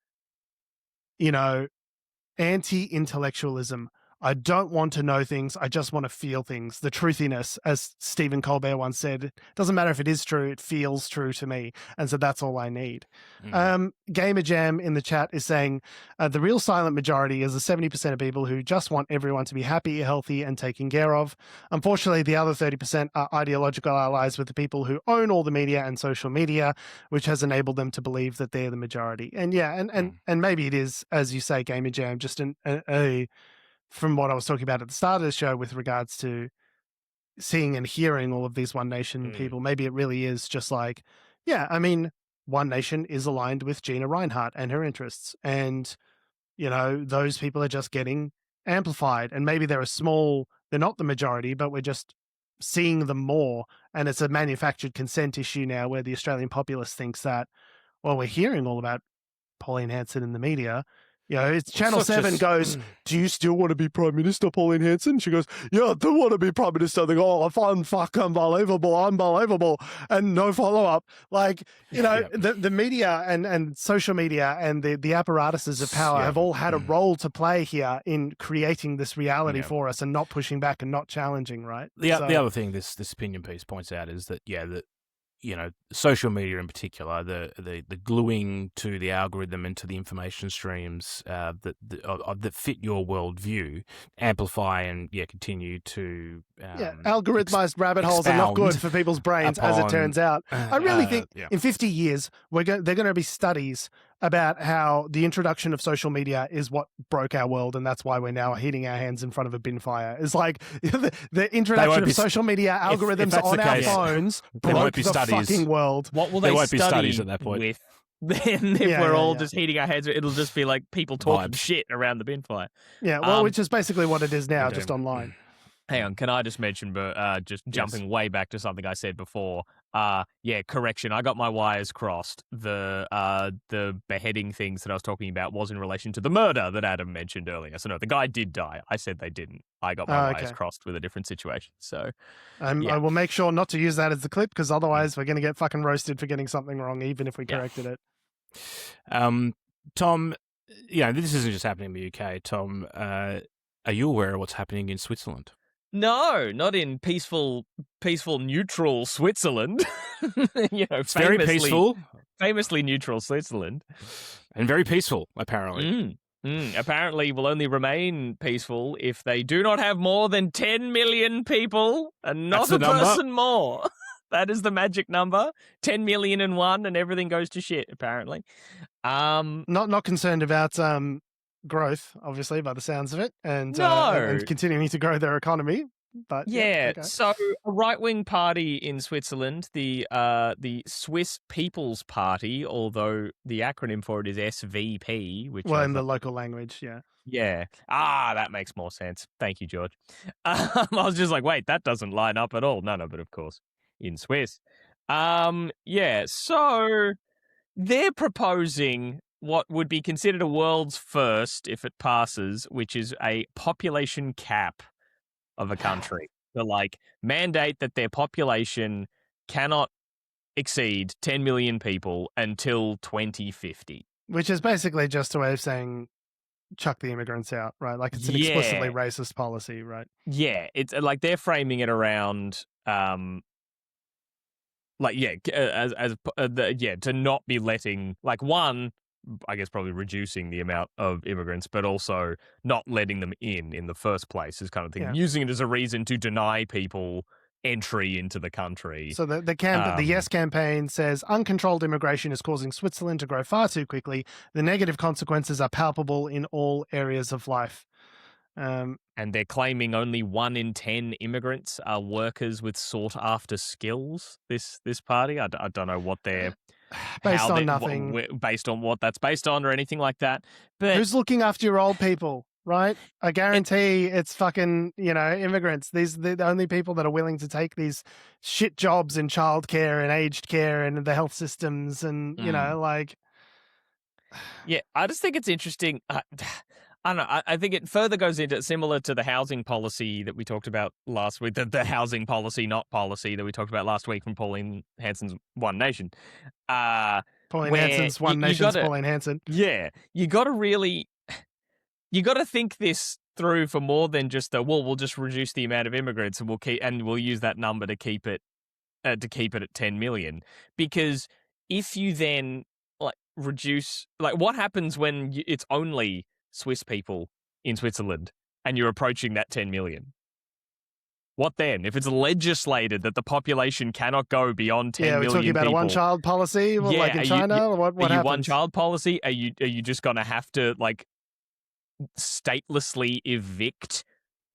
anti-intellectualism. I don't want to know things. I just want to feel things. The truthiness, as Stephen Colbert once said, it doesn't matter if it is true, it feels true to me. And so that's all I need. Gamer Jam in the chat is saying, the real silent majority is the 70% of people who just want everyone to be happy, healthy, and taken care of. Unfortunately, the other 30% are ideological allies with the people who own all the media and social media, which has enabled them to believe that they're the majority. And and maybe it is, as you say, Gamer Jam, just from what I was talking about at the start of the show with regards to seeing and hearing all of these One Nation people, maybe it really is just like, One Nation is aligned with Gina Reinhart and her interests. And, those people are just getting amplified. And maybe they're not the majority, but we're just seeing them more. And it's a manufactured consent issue now where the Australian populace thinks that, well, we're hearing all about Pauline Hanson in the media. It's Channel 7 goes, do you still want to be Prime Minister, Pauline Hanson? She goes, yeah, I do want to be Prime Minister. They go, unbelievable. And no follow-up. The media and social media and the apparatuses of power have all had a role to play here in creating this reality for us and not pushing back and not challenging, right? The other thing this opinion piece points out is that, social media in particular, the gluing to the algorithm and to the information streams that fit your worldview, amplify and continue to algorithmized rabbit holes are not good for people's brains, as it turns out. I really think in 50 years they're going to be studies about how the introduction of social media is what broke our world, and that's why we're now heating our hands in front of a bin fire. It's like the introduction of social media algorithms on our phones broke the fucking world. What will they there won't study be studies at that point. With? Then if we're all just heating our heads, it'll just be like people talking shit around the bin fire. Yeah, well, which is basically what it is now, just online. Hang on, can I just mention, just jumping way back to something I said before? Correction, I got my wires crossed. The beheading things that I was talking about was in relation to the murder that Adam mentioned earlier. So no, the guy did die. I said they didn't. I got my wires crossed with a different situation. So I will make sure not to use that as the clip, because otherwise we're going to get fucking roasted for getting something wrong, even if we corrected it. Tom, this isn't just happening in the UK. Tom, are you aware of what's happening in Switzerland? No, not in peaceful, neutral Switzerland. It's very peaceful. Famously neutral Switzerland. And very peaceful, apparently. Apparently will only remain peaceful if they do not have more than 10 million people and not a person more. That is the magic number. 10 million and one, and everything goes to shit, apparently. Not concerned about growth, obviously, by the sounds of it, and continuing to grow their economy. But so a right-wing party in Switzerland, the Swiss People's Party, although the acronym for it is SVP, which in the local language, that makes more sense. Thank you, George. I was just like, wait, that doesn't line up at all. No, but of course, in Swiss, so they're proposing what would be considered a world's first if it passes, which is a population cap of a country. To mandate that their population cannot exceed 10 million people until 2050. Which is basically just a way of saying chuck the immigrants out, right? Like it's an explicitly racist policy, right? Yeah, it's like they're framing it around to not be letting I guess, probably reducing the amount of immigrants, but also not letting them in the first place is kind of thing. Yeah. Using it as a reason to deny people entry into the country. So the Yes campaign says uncontrolled immigration is causing Switzerland to grow far too quickly. The negative consequences are palpable in all areas of life. And they're claiming only 1 in 10 immigrants are workers with sought-after skills. This party, I don't know what they're based on nothing, based on what that's based on, or anything like that. But who's looking after your old people, right? I guarantee it's fucking immigrants. These are the only people that are willing to take these shit jobs in childcare and aged care and the health systems, and yeah, I just think it's interesting. I don't know. I think it further goes into similar to the housing policy that we talked about last week, the housing policy, not policy, that we talked about last week from Pauline Hanson's One Nation. Pauline Hanson's One Nation's Pauline Hanson. Yeah. You got to think this through for more than just we'll just reduce the amount of immigrants and we'll use that number to keep it at 10 million. Because if you then reduce, what happens when it's only Swiss people in Switzerland and you're approaching that 10 million? What then? If it's legislated that the population cannot go beyond 10 million people. Yeah, we're talking about a one-child policy, like in China? What happens? One-child policy? Are you just going to have to, statelessly evict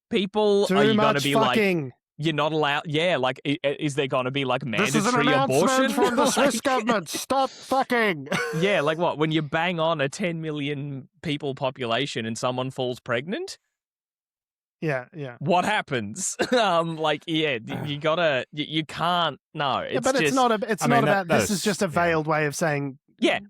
people? Too much fucking. You're not allowed. Yeah, is there going to be mandatory abortion? This is an announcement from the Swiss government. Stop fucking. Yeah, what? When you bang on a 10 million people population and someone falls pregnant? Yeah. What happens? You gotta. You can't. No, it's but it's not. It's not about. This is just a veiled way of saying. Yeah,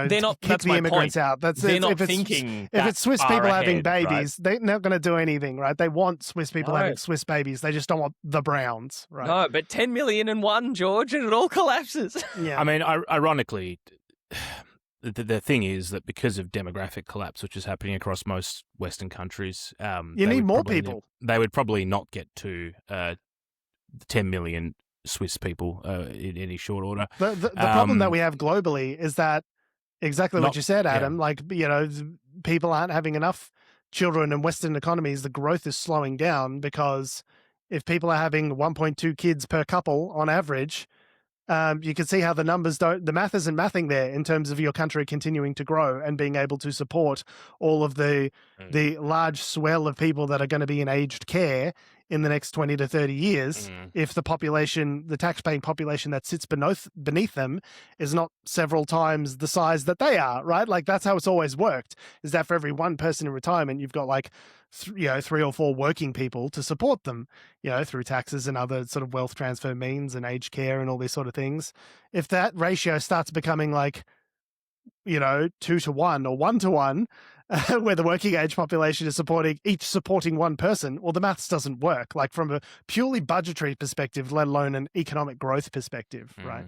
they're not. Kick the immigrants out. They're not thinking. If it's Swiss people having babies, right? they're not going to do anything, right? They want Swiss people having Swiss babies. They just don't want the Browns, right? No, but 10 million and one, George, and it all collapses. Yeah. I mean, ironically, the thing is that because of demographic collapse, which is happening across most Western countries, you need more people. They would probably not get to 10 million Swiss people in any short order. The problem that we have globally is that exactly what you said, Adam. Yeah. People aren't having enough children in Western economies. The growth is slowing down because if people are having 1.2 kids per couple on average, you can see how the numbers the math isn't mathing there in terms of your country continuing to grow and being able to support all of the large swell of people that are going to be in aged care in the next 20 to 30 years, if the taxpaying population that sits beneath them is not several times the size that they are, right? That's how it's always worked, is that for every one person in retirement, you've got 3 or 4 working people to support them, through taxes and other sort of wealth transfer means and aged care and all these sort of things. If that ratio starts becoming 2 to 1 or 1 to 1, where the working age population is supporting one person, well, the maths doesn't work, from a purely budgetary perspective, let alone an economic growth perspective, right?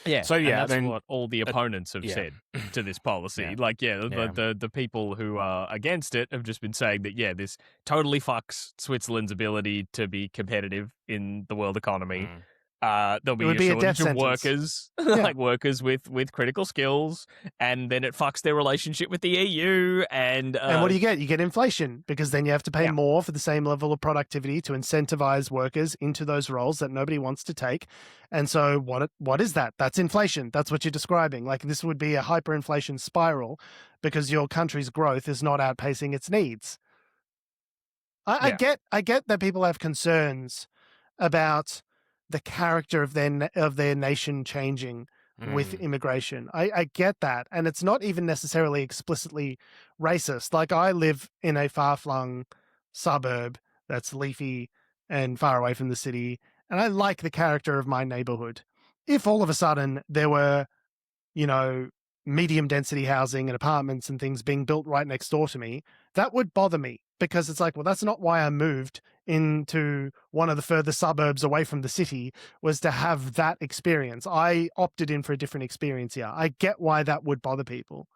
Yeah. So that's what all the opponents have said to this policy. Yeah. The people who are against it have just been saying that this totally fucks Switzerland's ability to be competitive in the world economy. There'll be a shortage of workers, workers with critical skills, and then it fucks their relationship with the EU. And what do you get? You get inflation, because then you have to pay more for the same level of productivity to incentivize workers into those roles that nobody wants to take. And so what is that? That's inflation. That's what you're describing. This would be a hyperinflation spiral because your country's growth is not outpacing its needs. I get that people have concerns about the character of their nation changing with immigration. I get that. And it's not even necessarily explicitly racist. I live in a far-flung suburb that's leafy and far away from the city, and I like the character of my neighborhood. If all of a sudden there were, medium density housing and apartments and things being built right next door to me, that would bother me, because it's that's not why I moved into one of the further suburbs away from the city, was to have that experience. I opted in for a different experience here. I get why that would bother people.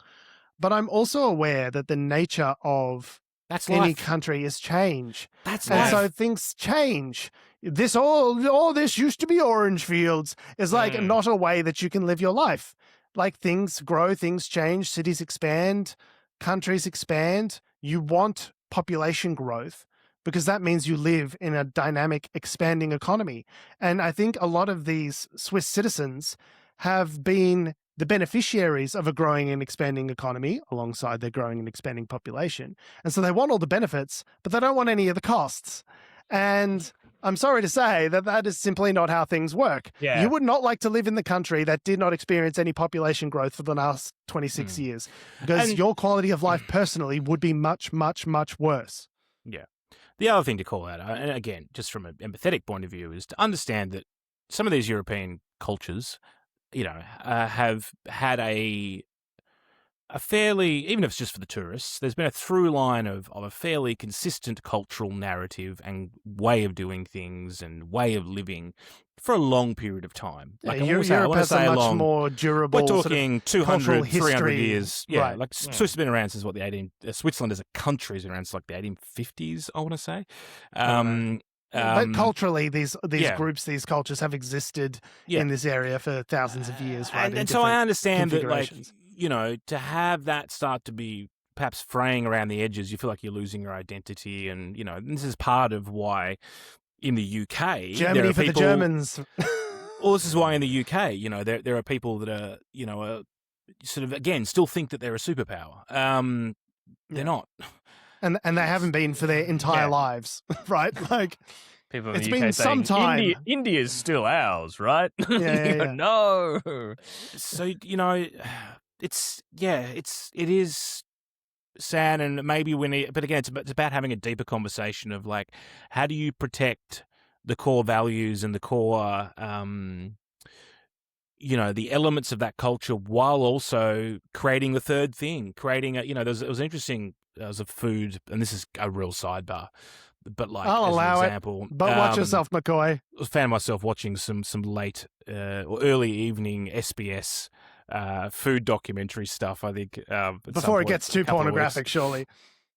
But I'm also aware that the nature of any country is change. So things change. This used to be orange fields is not a way that you can live your life. like things grow, things change, cities expand, countries expand. You want population growth because that means you live in a dynamic, expanding economy. And I think a lot of these Swiss citizens have been the beneficiaries of a growing and expanding economy alongside their growing and expanding population. And so they want all the benefits, but they don't want any of the costs. And I'm sorry to say that is simply not how things work. Yeah. You would not like to live in the country that did not experience any population growth for the last 26 years, because your quality of life personally would be much, much, much worse. Yeah. The other thing to call out, and again, just from an empathetic point of view, is to understand that some of these European cultures, have had a fairly, even if it's just for the tourists, there's been a through line of a fairly consistent cultural narrative and way of doing things and way of living for a long period of time. Like, Europe has a much more durable, we're talking 200, 300 years. Yeah, right. like Swiss has been around since Switzerland as a country has been around since like the 1850s, I want to say. But culturally, these groups, these cultures have existed in this area for thousands of years, right? And so I understand that, like, to have that start to be perhaps fraying around the edges, you feel like you're losing your identity. And, this is part of why in the UK... Germany for the Germans. Well, this is why in the UK, there are people that are, sort of, again, still think that they're a superpower. They're not. And they haven't been for their entire lives, right? Like, people in it's the been UK some saying, time. India's still ours, right? Yeah. No. So, it is sad, and maybe but again, it's about having a deeper conversation of like, how do you protect the core values and the core, the elements of that culture while also creating the third thing, creating it was interesting. It was a food, and this is a real sidebar, but like, I'll allow an example, it. But watch yourself, McCoy. I found myself watching some late or early evening SBS food documentary stuff, I think. Before it gets too pornographic, surely.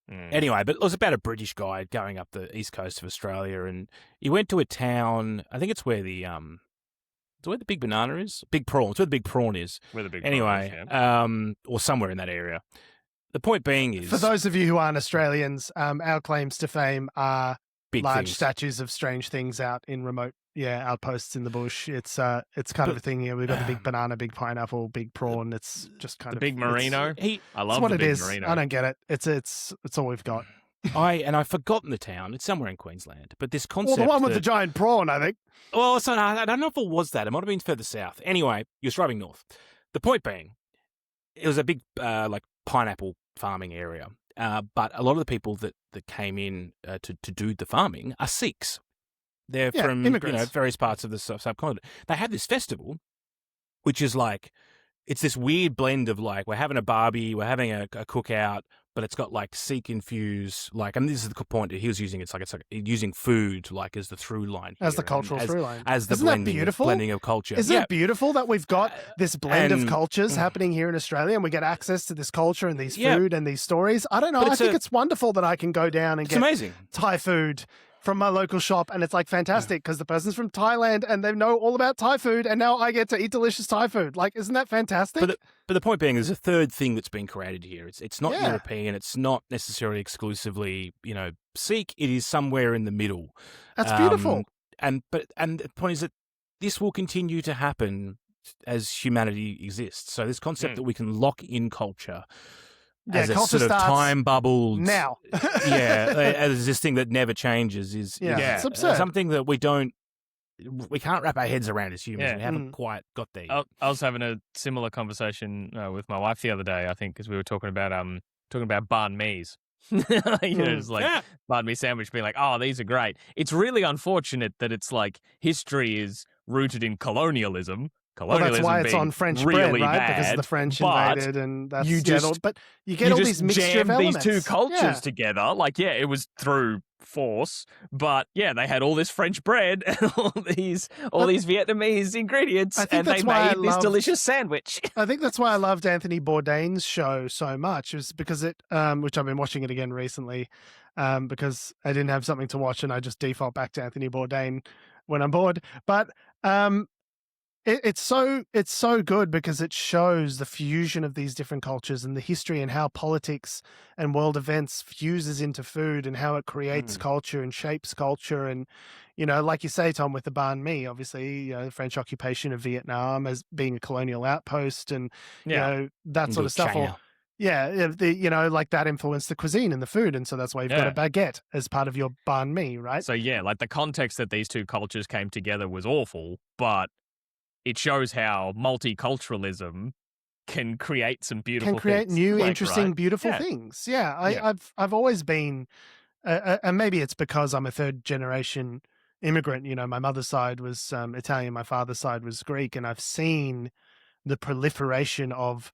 Anyway, but it was about a British guy going up the east coast of Australia, and he went to a town, I think it's where the big banana is? Big prawn. It's where the big prawn is. Where the big anyway, prawn is, yeah. Or somewhere in that area. The point being is... For those of you who aren't Australians, our claims to fame are big large things. Statues of strange things out in remote outposts in the bush. It's kind of a thing here. We've got the big banana, big pineapple, big prawn. It's just kind of... The big merino. I love what the it big is. merino. I don't get it. It's all we've got. I've forgotten the town. It's somewhere in Queensland. But this concept... Well, the one with the giant prawn, I think. Well, I don't know if it was that. It might have been further south. Anyway, you're driving north. The point being, it was a big pineapple farming area. But a lot of the people that came in to do the farming are Sikhs. They're from immigrants. Various parts of the subcontinent. They have this festival, which is like, it's this weird blend of like, we're having a barbie, we're having a cookout, but it's got like Sikh infused, like, and this is the point he was using. It's like using food like as the through line, as the cultural through line, as the Isn't that beautiful? blending of culture. Isn't it beautiful that we've got this blend of cultures happening here in Australia, and we get access to this culture and these food and these stories? I don't know. I think it's wonderful that I can go down and get amazing Thai food from my local shop, and it's like fantastic because the person's from Thailand and they know all about Thai food, and now I get to eat delicious Thai food. Like, isn't that fantastic? But the point being, there's a third thing that's been created here. It's not European. It's not necessarily exclusively Sikh. It is somewhere in the middle. That's beautiful. And the point is that this will continue to happen as humanity exists. So this concept that we can lock in culture. As a sort of time bubble now. As this thing that never changes is it's absurd. Something that we can't wrap our heads around as humans. We haven't quite got there yet. I was having a similar conversation with my wife the other day, I think, because we were talking about banh mi's. It's like banh mi sandwich, being like, oh, these are great. It's really unfortunate that it's like history is rooted in colonialism. Well, that's why it's on French really bread, right? Bad, because the French invaded, and that's settled. But you get you all just these mixture jam of elements. these two cultures together. Like, it was through force, but they had all this French bread and all these Vietnamese ingredients, and they made this delicious sandwich. I think that's why I loved Anthony Bourdain's show so much, is because it, which I've been watching it again recently, because I didn't have something to watch, and I just default back to Anthony Bourdain when I'm bored. But It's so good because it shows the fusion of these different cultures and the history and how politics and world events fuses into food and how it creates culture and shapes culture. And, like you say, Tom, with the banh mi, obviously, the French occupation of Vietnam as being a colonial outpost and, that sort of stuff. China. Like that influenced the cuisine and the food. And so that's why you've got a baguette as part of your banh mi, right? So, like the context that these two cultures came together was awful, but it shows how multiculturalism can create some beautiful things. Can create new, interesting, beautiful things. Yeah, I've always been, and maybe it's because I'm a third generation immigrant. My mother's side was Italian, my father's side was Greek, and I've seen the proliferation of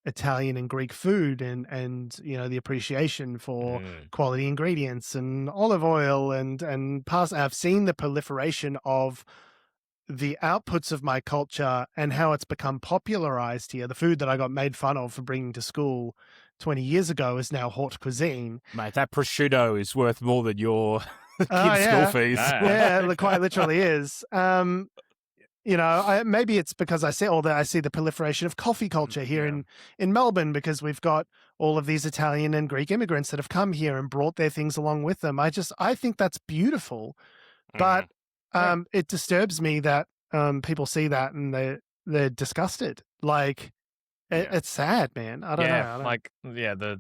Italian and Greek food and the appreciation for quality ingredients and olive oil and pasta. I've seen the proliferation of the outputs of my culture and how it's become popularized here. The food that I got made fun of for bringing to school 20 years ago is now haute cuisine. Mate, that prosciutto is worth more than your kids' school fees. Yeah, it quite literally is. Maybe it's because I see the proliferation of coffee culture here in Melbourne, because we've got all of these Italian and Greek immigrants that have come here and brought their things along with them. I think that's beautiful, but it disturbs me that people see that and they're disgusted. Like it's sad, man. I don't know.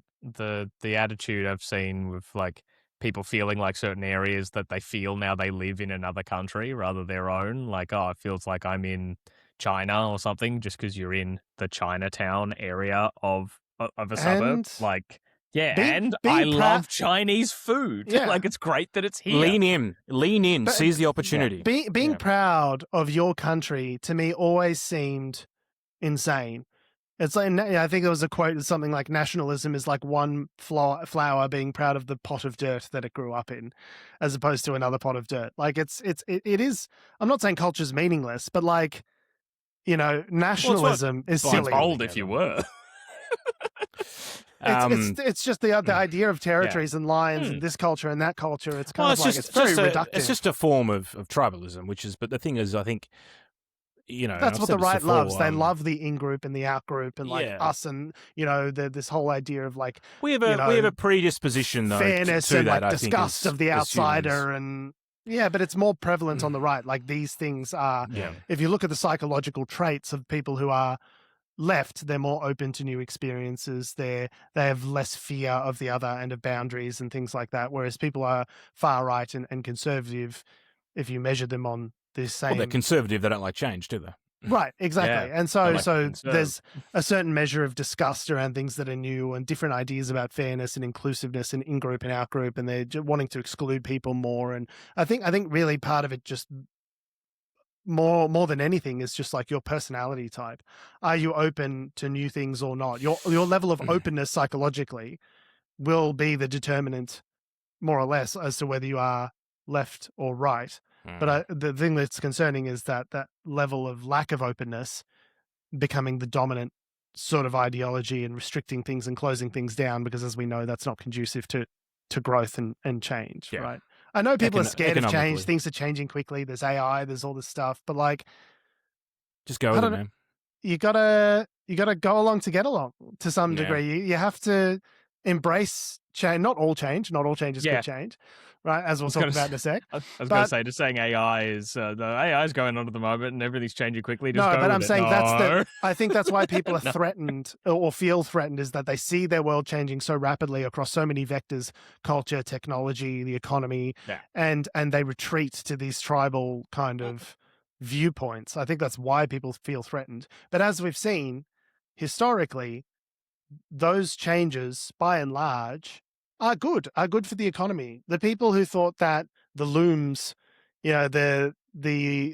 The attitude I've seen with like people feeling like certain areas that they feel now they live in another country rather their own. Like, it feels like I'm in China or something just because you're in the Chinatown area of a suburb. I love Chinese food. Yeah. Like, it's great that it's here. Lean in, seize the opportunity. Being proud of your country to me always seemed insane. It's like, I think there was a quote, something like nationalism is like one flower being proud of the pot of dirt that it grew up in, as opposed to another pot of dirt. Like it is, I'm not saying culture's meaningless, but like, nationalism is silly. Bold if you were. It's just the idea of territories and lines and this culture and that culture. It's kind of like, it's very reductive. It's just a form of tribalism, but the thing is, I think, that's what the right loves. They love the in-group and the out-group and like us and, this whole idea of like, we have a predisposition though, fairness to and that, like I think, disgust of the outsider and but it's more prevalent on the right. Like these things are, if you look at the psychological traits of people who are left, they're more open to new experiences. They have less fear of the other and of boundaries and things like that. Whereas people are far right and conservative, if you measure them on this same... Well, they're conservative. They don't like change, do they? Right, exactly. And so there's a certain measure of disgust around things that are new and different ideas about fairness and inclusiveness and in-group and out-group, and they're wanting to exclude people more. And I think really part of it just more than anything is just like your personality type. Are you open to new things or not? Your level of openness psychologically will be the determinant, more or less, as to whether you are left or right. But the thing that's concerning is that level of lack of openness becoming the dominant sort of ideology and restricting things and closing things down, because as we know, that's not conducive to growth and change, right? I know people are scared of change. Things are changing quickly. There's AI, there's all this stuff, but like, just go with it, man. You gotta go along to get along to some degree. You have to embrace change. Not all change is good change, right? As we'll talk about in a sec. I was going to say, just saying AI is the AI is going on at the moment and everything's changing quickly. Just no, but I'm saying I think that's why people are threatened or feel threatened, is that they see their world changing so rapidly across so many vectors: culture, technology, the economy, and they retreat to these tribal kind of viewpoints. I think that's why people feel threatened. But as we've seen historically, those changes, by and large, are good for the economy. The people who thought that the looms, the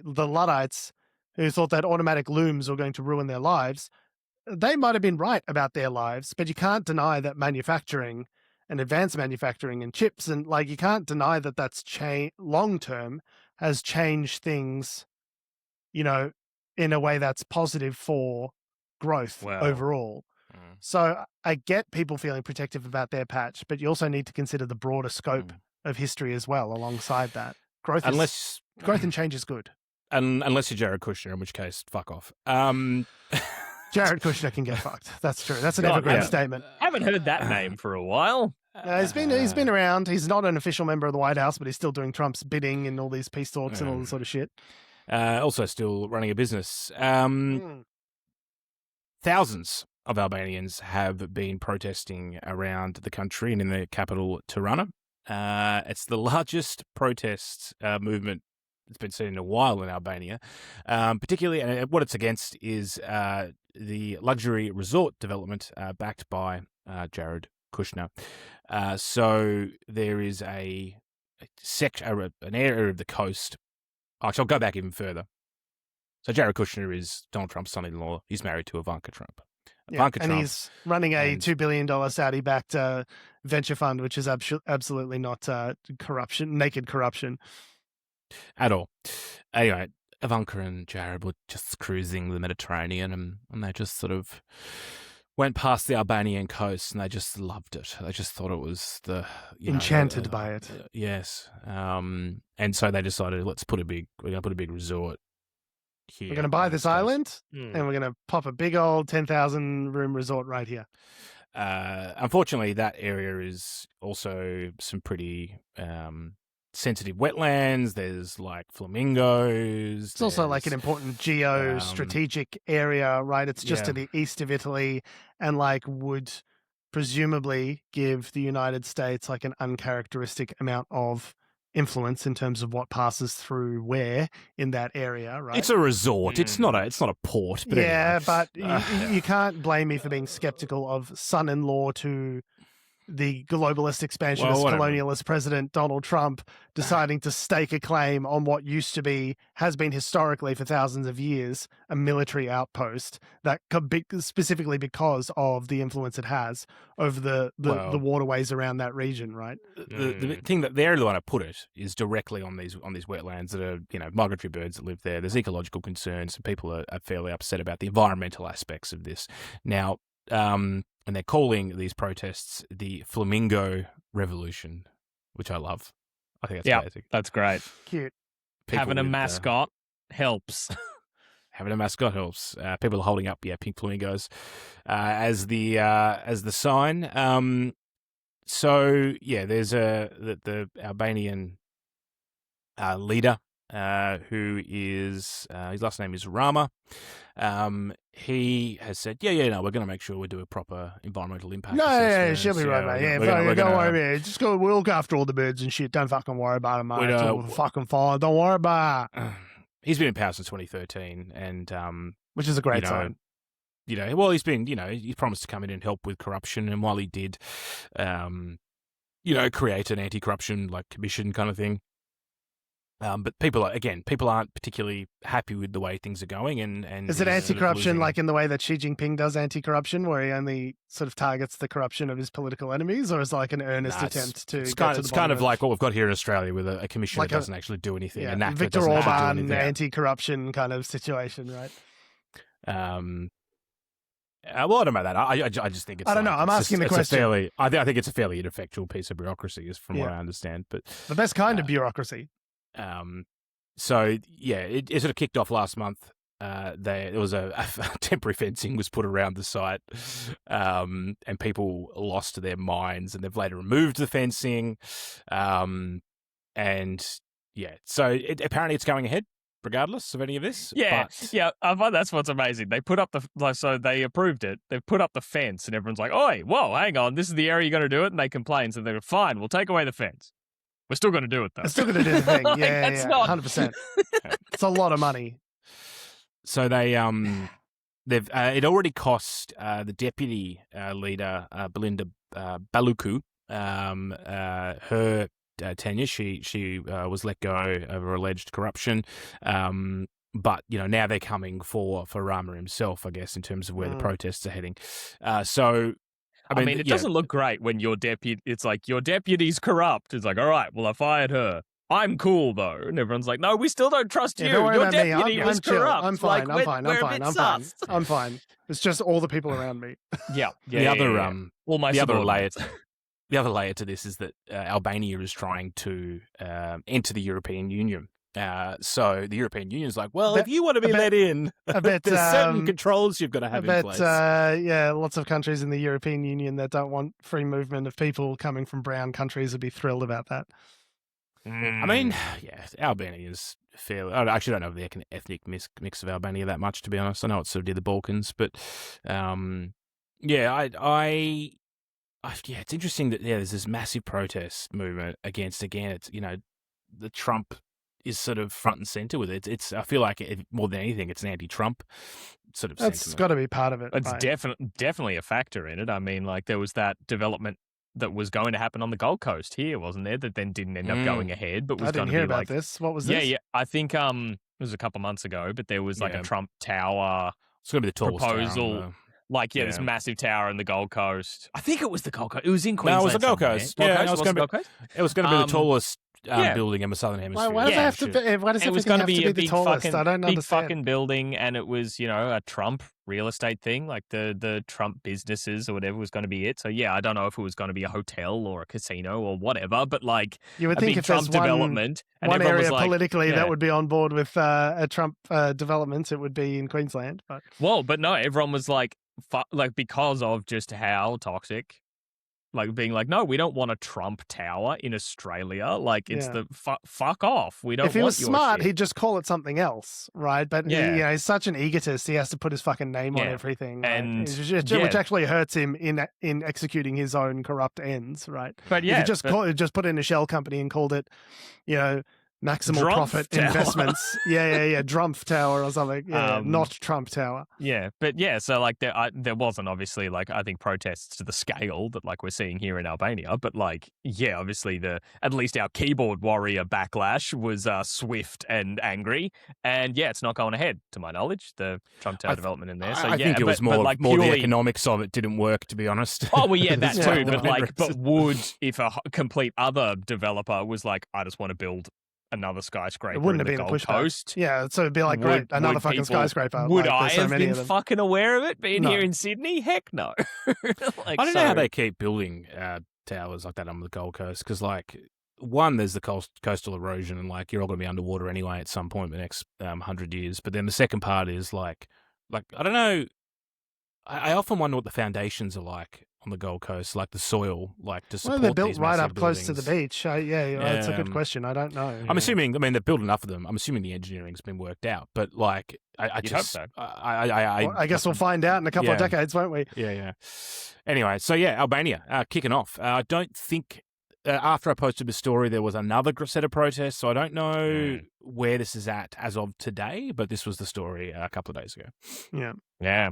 Luddites who thought that automatic looms were going to ruin their lives, they might have been right about their lives, but you can't deny that manufacturing and advanced manufacturing and chips and like, you can't deny that that's long term has changed things, in a way that's positive for growth overall. So I get people feeling protective about their patch, but you also need to consider the broader scope of history as well alongside that. Growth and change is good. unless you're Jared Kushner, in which case, fuck off. Jared Kushner can get fucked. That's true. That's an evergreen statement. Haven't heard that name for a while. He's been around. He's not an official member of the White House, but he's still doing Trump's bidding in all these peace talks and all this sort of shit. Also still running a business. Thousands of Albanians have been protesting around the country and in the capital, Tirana. It's the largest protest movement that's been seen in a while in Albania. Particularly, and what it's against is the luxury resort development backed by Jared Kushner. So there is an area of the coast. Actually, I'll go back even further. So Jared Kushner is Donald Trump's son-in-law. He's married to Ivanka Trump. He's running a $2 billion Saudi-backed venture fund, which is absolutely not naked corruption. At all. Anyway, Ivanka and Jared were just cruising the Mediterranean and they just sort of went past the Albanian coast and they just loved it. They just thought it was enchanted by it. Yes. And so they decided, we're going to put a big resort here. We're going to buy this island and we're going to pop a big old 10,000 room resort right here. Unfortunately, that area is also some pretty sensitive wetlands. There's like flamingos. It's also like an important geo-strategic area, right? It's just to the east of Italy and like would presumably give the United States like an uncharacteristic amount of influence in terms of what passes through where in that area, right? It's a resort. It's not a port. But anyway. But you can't blame me for being skeptical of son-in-law to the globalist expansionist colonialist president Donald Trump deciding to stake a claim on what has been historically for thousands of years a military outpost that specifically because of the influence it has over the waterways around that region, right? The thing that they're the one to put it is directly on these wetlands that are migratory birds that live there. There's ecological concerns and people are fairly upset about the environmental aspects of this now. And they're calling these protests the Flamingo Revolution, which I love. I think that's amazing. That's great. Cute. Having a mascot helps. Having a mascot helps. People are holding up, pink flamingos as the sign. So there's the Albanian leader who is his last name is Rama. He has said, we're going to make sure we do a proper environmental impact assessment. She'll be right, mate. Don't worry about it. Just go, we'll look after all the birds and shit. Don't fucking worry about it, mate. It's all fucking fine. Don't worry about it. He's been in power since 2013, and which is a great sign. He's been, he promised to come in and help with corruption, and while he did, create an anti-corruption commission kind of thing. But people aren't particularly happy with the way things are going. And is it anti-corruption like in the way that Xi Jinping does anti-corruption, where he only sort of targets the corruption of his political enemies, or is it like an earnest attempt to? It's kind of like what we've got here in Australia with a commission that doesn't actually do anything. Yeah, Viktor Orban anti-corruption kind of situation, right? Well, I don't know that. I just think it's. I don't know. I'm asking the question. I think it's a fairly ineffectual piece of bureaucracy, is from what I understand. But the best kind of bureaucracy. It sort of kicked off last month. There was a temporary fencing was put around the site, and people lost their minds, and they've later removed the fencing, so apparently it's going ahead regardless of any of this. I find that's what's amazing. They put up so they approved it. They've put up the fence, and everyone's like, "Oi, whoa, hang on, this is the area you're going to do it," and they complain, so they're fine. We'll take away the fence. We're still going to do it, though. We're still going to do the thing. Yeah, 100%. It's a lot of money. So they've it already cost the deputy leader, Belinda Baluku, her tenure. She was let go over alleged corruption. But now they're coming for Rama himself, I guess, in terms of where the protests are heading. I mean, it doesn't look great when your deputy. It's like your deputy's corrupt. It's like, all right, well, I fired her. I'm cool though, and everyone's like, no, we still don't trust you. Don't worry your about deputy was corrupt. I'm fine. I'm fine. It's just all the people around me. The other layer to this is that Albania is trying to enter the European Union. So the European Union's like, well, if you want to be let in, there's certain controls you've got to have in place. Lots of countries in the European Union that don't want free movement of people coming from brown countries would be thrilled about that. I mean, yeah, Albania is fairly... I actually don't know the ethnic mix of Albania that much, to be honest. I know it's sort of near the Balkans, but it's interesting that there's this massive protest movement against, again, it's, the Trump is sort of front and center with it. It's I feel like more than anything, it's an anti-Trump sort of That's sentiment. got to be part of it. It's definitely a factor in it. I mean, like there was that development that was going to happen on the Gold Coast here, wasn't there? That then didn't end up going ahead, but was I didn't hear about this. What was this? Yeah. I think it was a couple months ago, but there was like a Trump Tower. It's going to be the tallest proposal. tower. This massive tower in the Gold Coast. I think it was the Gold Coast. It was in Queensland. No, it was the Gold Coast. It was going to be the tallest building in the Southern Hemisphere. Why does it have to be? Why does it have to be the tallest? I don't understand. Big fucking building, and it was a Trump real estate thing, like the Trump businesses or whatever was going to be it. So I don't know if it was going to be a hotel or a casino or whatever, but like you would a think big if Trump there's development, one area politically that would be on board with a Trump development, it would be in Queensland. But no, everyone was like because of just how toxic. Like being like, no, we don't want a Trump Tower in Australia. Like it's the fuck off. We don't. If he want was smart, shit. he'd just call it something else, right? But he's such an egotist. He has to put his fucking name on everything, and which actually hurts him in executing his own corrupt ends, right? But if you just put in a shell company and called it, maximal Drumpf profit Tower. Investments. Drumpf Tower or something. Not Trump Tower. Yeah, but so like there wasn't obviously like I think protests to the scale that like we're seeing here in Albania, but like obviously at least our keyboard warrior backlash was swift and angry, and it's not going ahead to my knowledge, the Trump Tower development in there. So I think it was more the economics of it didn't work, to be honest. Oh well, yeah, that too. But would if a complete other developer was like, I just want to build another skyscraper. It wouldn't in have been the Gold a pushback. Coast. Yeah, so it'd be like, great, another fucking skyscraper. Would I have been fucking aware of it being here in Sydney? Heck no. I don't know how they keep building towers like that on the Gold Coast because, like, one, there's the coastal erosion and, like, you're all going to be underwater anyway at some point in the next 100 years. But then the second part is, like I don't know, I often wonder what the foundations are like on the Gold Coast, like the soil, like to support they're built right up buildings. close to the beach. That's a good question. I don't know. I'm assuming. They've built enough of them. I'm assuming the engineering's been worked out. But like, I just hope so. I guess we'll find out in a couple of decades, won't we? Yeah. Anyway, so Albania kicking off. I don't think after I posted the story there was another set of protests. So I don't know where this is at as of today. But this was the story a couple of days ago. Yeah.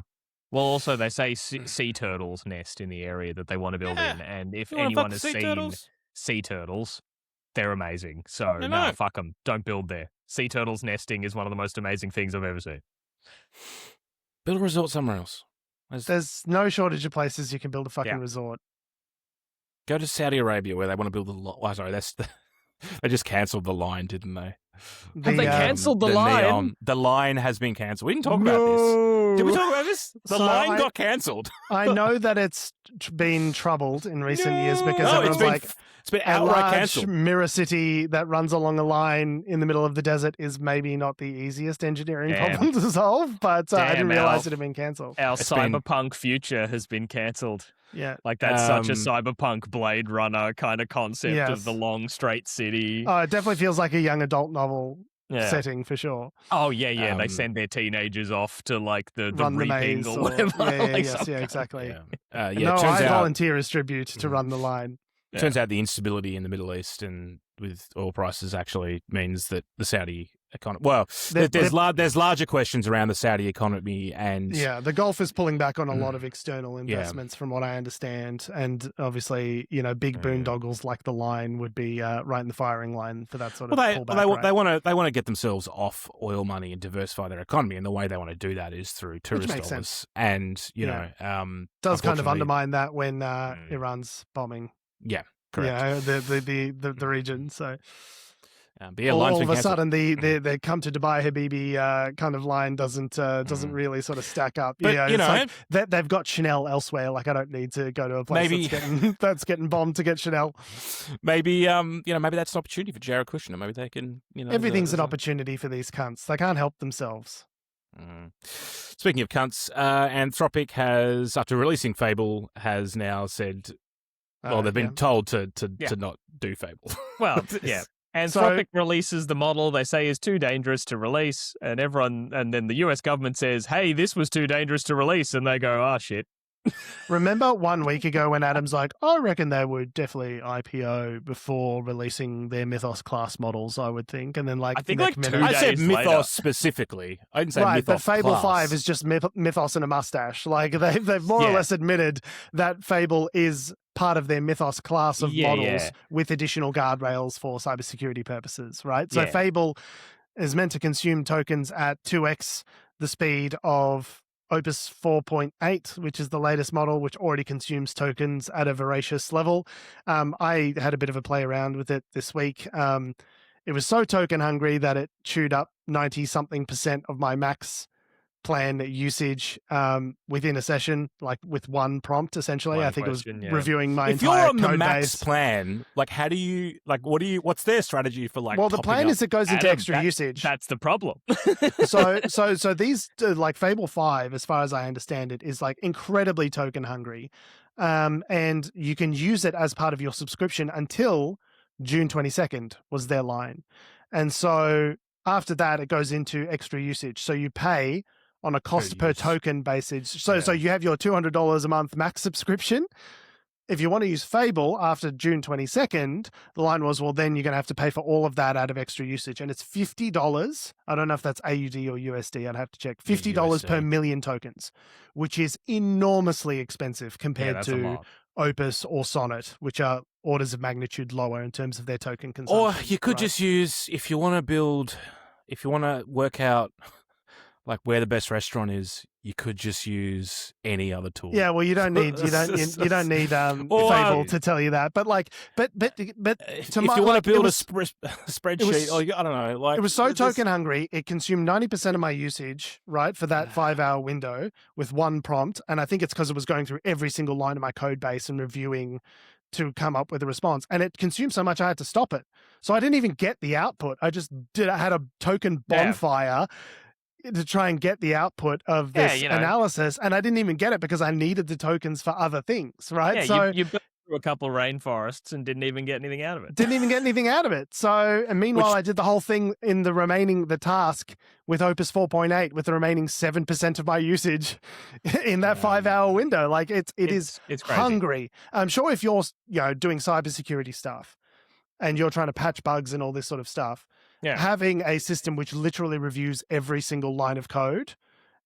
Well, also they say sea turtles nest in the area that they want to build in, and if anyone has seen sea turtles, they're amazing. So no, fuck them. Don't build there. Sea turtles nesting is one of the most amazing things I've ever seen. Build a resort somewhere else. There's no shortage of places you can build a fucking resort. Go to Saudi Arabia where they want to build they just cancelled the line, didn't they? Have they cancelled the line? Neon. The line has been cancelled. We didn't talk about this. Did we talk about this? The line got cancelled. I know that it's been troubled in recent years because it's been outright cancelled. Mirror city that runs along a line in the middle of the desert is maybe not the easiest engineering problem to solve, but I didn't realise it had been cancelled. Our cyberpunk future has been cancelled. Yeah. Like that's such a cyberpunk Blade Runner kind of concept of the long straight city. Oh, it definitely feels like a young adult novel setting for sure. Oh, yeah. They send their teenagers off to like the reaping or whatever. Exactly. I volunteer as tribute to run the line. Turns out the instability in the Middle East and with oil prices actually means that the Saudi economy. Well, there's larger questions around the Saudi economy and the Gulf is pulling back on a lot of external investments, from what I understand, and obviously, big boondoggles like the line would be right in the firing line for that sort of pullback. They want to get themselves off oil money and diversify their economy, and the way they want to do that is through tourist dollars. Sense. And does kind of undermine that when Iran's bombing. Yeah, correct. The region. So But yeah, all of a sudden, the come to Dubai Habibi kind of line doesn't really sort of stack up. But, Yeah, you know, like they've got Chanel elsewhere. Like I don't need to go to a place that's getting bombed to get Chanel. Maybe maybe that's an opportunity for Jared Kushner. Maybe they can, everything's an opportunity for these cunts. They can't help themselves. Speaking of cunts, Anthropic has, after releasing Fable, has now said, they've been told to not do Fable. Well, yeah. Anthropic releases the model they say is too dangerous to release, and then the US government says, hey, this was too dangerous to release, and they go, oh, shit. Remember 1 week ago when Adam's like, I reckon they would definitely IPO before releasing their Mythos class models, I would think. And then I think like 2 days I said Mythos later. Specifically. I didn't say right, Mythos but Fable class. 5 is just Mythos and a mustache. Like they've more or less admitted that Fable is part of their Mythos class of models with additional guardrails for cybersecurity purposes, right? So Fable is meant to consume tokens at 2x the speed of Opus 4.8, which is the latest model, which already consumes tokens at a voracious level. I had a bit of a play around with it this week. It was so token hungry that it chewed up 90-something% of my max plan usage within a session, like with one prompt, essentially. I think it was reviewing my entire code base. If you're on the max plan, like how do you, like what's their strategy for like well, the plan is it goes into extra usage. That's the problem. so these, like Fable 5, as far as I understand it, is like incredibly token hungry. And you can use it as part of your subscription until June 22nd was their line. And so after that, it goes into extra usage. So you pay on a cost per token basis. So you have your $200 a month max subscription. If you want to use Fable after June 22nd, the line was, well, then you're going to have to pay for all of that out of extra usage. And it's $50. I don't know if that's AUD or USD. I'd have to check. $50 per million tokens, which is enormously expensive compared to Opus or Sonnet, which are orders of magnitude lower in terms of their token consumption. Or you could just use, if you want to work out like where the best restaurant is, you could just use any other tool. Yeah, well, you don't need Fable to tell you that. But if you want to build a spreadsheet, I don't know. Like it was so token hungry, it consumed 90% of my usage, right, for that 5-hour window with one prompt. And I think it's because it was going through every single line of my code base and reviewing to come up with a response. And it consumed so much I had to stop it. So I didn't even get the output. I had a token bonfire to try and get the output of this analysis, and I didn't even get it because I needed the tokens for other things, right? Yeah, so you built through a couple rainforests and didn't even get anything out of it. Didn't even get anything out of it. So, and meanwhile, I did the whole thing in the task with Opus 4.8 with the remaining 7% of my usage in that 5-hour window. Like it's hungry. I'm sure if you're doing cybersecurity stuff and you're trying to patch bugs and all this sort of stuff, having a system which literally reviews every single line of code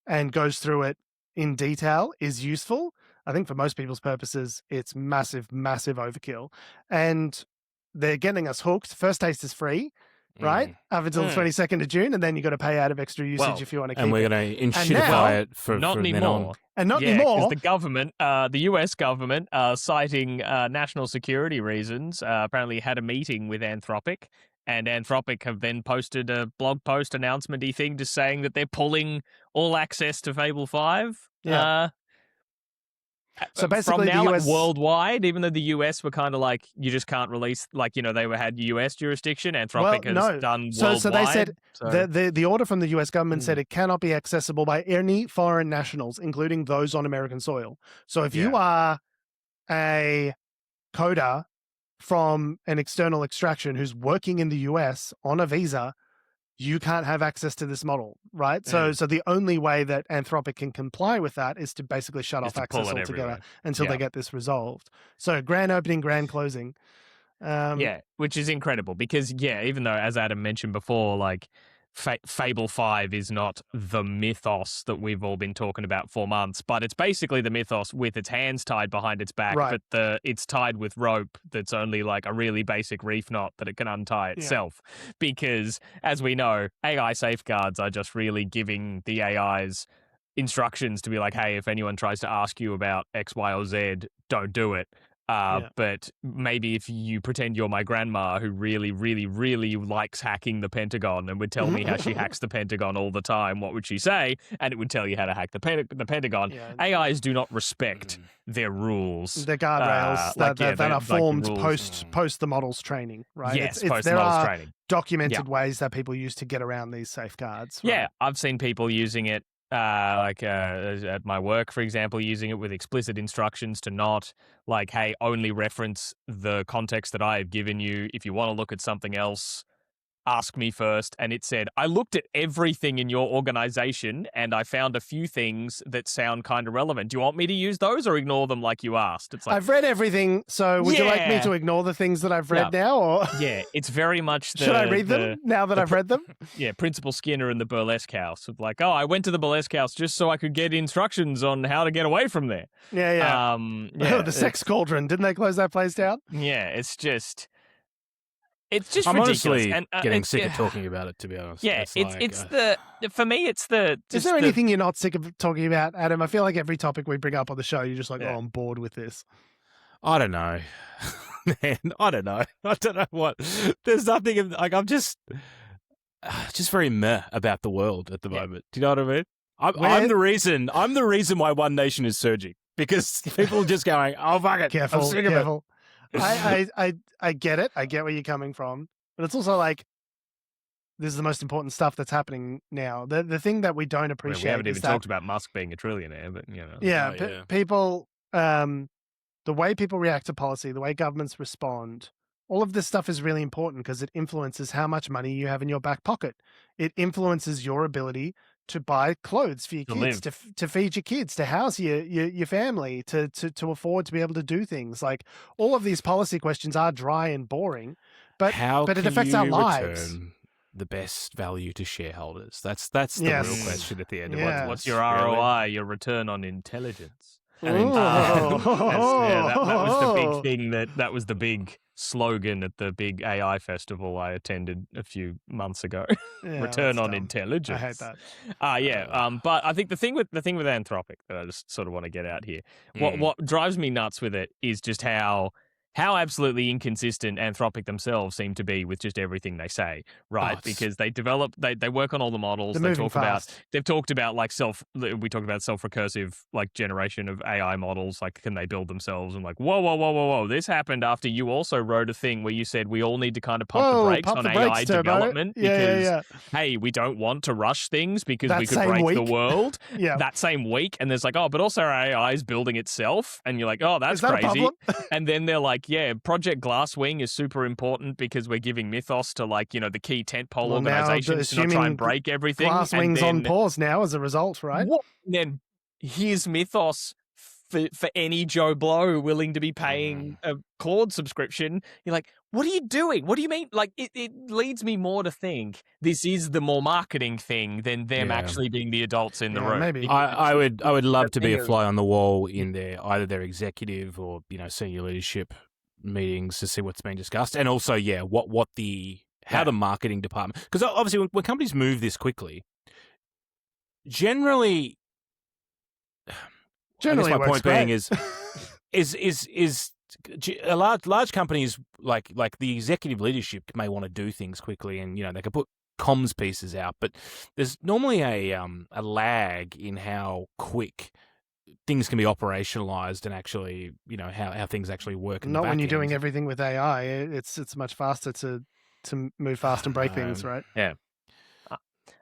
and goes through it in detail is useful. I think for most people's purposes, it's massive, massive overkill. And they're getting us hooked. First taste is free, right? Up until the 22nd of June, and then you got to pay out of extra usage if you want to keep it. And we're going to inshiftify it for not then anymore. on. And not anymore. Because the government, the US government, citing national security reasons, apparently had a meeting with Anthropic. And Anthropic have then posted a blog post announcement-y thing just saying that they're pulling all access to Fable 5. Yeah. So basically from now, the US... worldwide, even though the US were kind of like, you just can't release, they had US jurisdiction, Anthropic has done worldwide. So they said, the order from the US government said it cannot be accessible by any foreign nationals, including those on American soil. So if you are a coder from an external extraction who's working in the US on a visa, you can't have access to this model, right? So the only way that Anthropic can comply with that is to basically shut off access altogether until they get this resolved. So grand opening, grand closing. Which is incredible because, even though, as Adam mentioned before, like Fable 5 is not the mythos that we've all been talking about for months, but it's basically the mythos with its hands tied behind its back, but it's tied with rope that's only like a really basic reef knot that it can untie itself. Because, as we know, AI safeguards are just really giving the AIs instructions to be like, hey, if anyone tries to ask you about X, Y, or Z, don't do it. But maybe if you pretend you're my grandma who really, really, really likes hacking the Pentagon and would tell me how she hacks the Pentagon all the time, what would she say? And it would tell you how to hack the Pentagon. Yeah. AIs do not respect their rules. The guardrails that are formed post the models training, right? Yes, post the models training. Documented ways that people use to get around these safeguards. Right? Yeah, I've seen people using it. At my work, for example, using it with explicit instructions to not like, hey, only reference the context that I have given you. If you want to look at something else, ask me first. And it said, I looked at everything in your organization and I found a few things that sound kind of relevant. Do you want me to use those or ignore them like you asked? It's like, I've read everything, so would you like me to ignore the things that I've read now? Or yeah, it's very much should I read them now that I've read them? Yeah, Principal Skinner in the burlesque house. Like, I went to the burlesque house just so I could get instructions on how to get away from there. Yeah. The sex cauldron. Didn't they close that place down? Yeah, it's just I'm ridiculous. honestly and, getting sick of talking about it, to be honest. Yeah, for me, it's Is there anything you're not sick of talking about, Adam? I feel like every topic we bring up on the show, you're just like, I'm bored with this. I don't know. Man, I don't know. I don't know what. There's nothing, like, I'm just very meh about the world at the moment. Do you know what I mean? I'm the reason why One Nation is surging. Because people are just going, oh, fuck it. Careful, I'm sick of it. I get it. I get where you're coming from. But it's also like, this is the most important stuff that's happening now. The thing that we don't appreciate we haven't even talked about Musk being a trillionaire, but, you know. Yeah, people, the way people react to policy, the way governments respond, all of this stuff is really important because it influences how much money you have in your back pocket. It influences your ability to buy clothes for your kids, to feed your kids, to house your family, to afford to be able to do things. Like, all of these policy questions are dry and boring, but it affects our lives. Return the best value to shareholders? That's the real question at the end of it. What's your ROI, your return on intelligence? And that was the big thing. That was the big slogan at the big AI festival I attended a few months ago. Return on intelligence. I hate that. But I think the thing with Anthropic that I just sort of want to get out here, what drives me nuts with it is just how absolutely inconsistent Anthropic themselves seem to be with just everything they say, right? Because they work on all the models. They've talked about like we talked about self-recursive like generation of AI models. Like, can they build themselves? And like, whoa. This happened after you also wrote a thing where you said we all need to kind of pump the brakes on AI development because, hey, we don't want to rush things because we could break the world that same week. And there's like, but also our AI is building itself. And you're like, that's crazy. And then they're like, Project Glasswing is super important because we're giving Mythos to like, you know, the key tentpole organizations to not try and break everything. Glasswing's on pause now as a result, right? And then here's Mythos for any Joe Blow willing to be paying a Claude subscription. You're like, what are you doing? What do you mean? Like, it leads me more to think this is the more marketing thing than them actually being the adults in the room. Maybe. I would love to be a fly on the wall in either their executive or, you know, senior leadership meetings to see what's being discussed, and also how the marketing department, because obviously when companies move this quickly, generally my point being is a large companies like the executive leadership may want to do things quickly, and you know they can put comms pieces out, but there's normally a lag in how quick things can be operationalized and actually, you know, how things actually work. Not when you're doing everything with AI. It's much faster to move fast and break things, right? Yeah.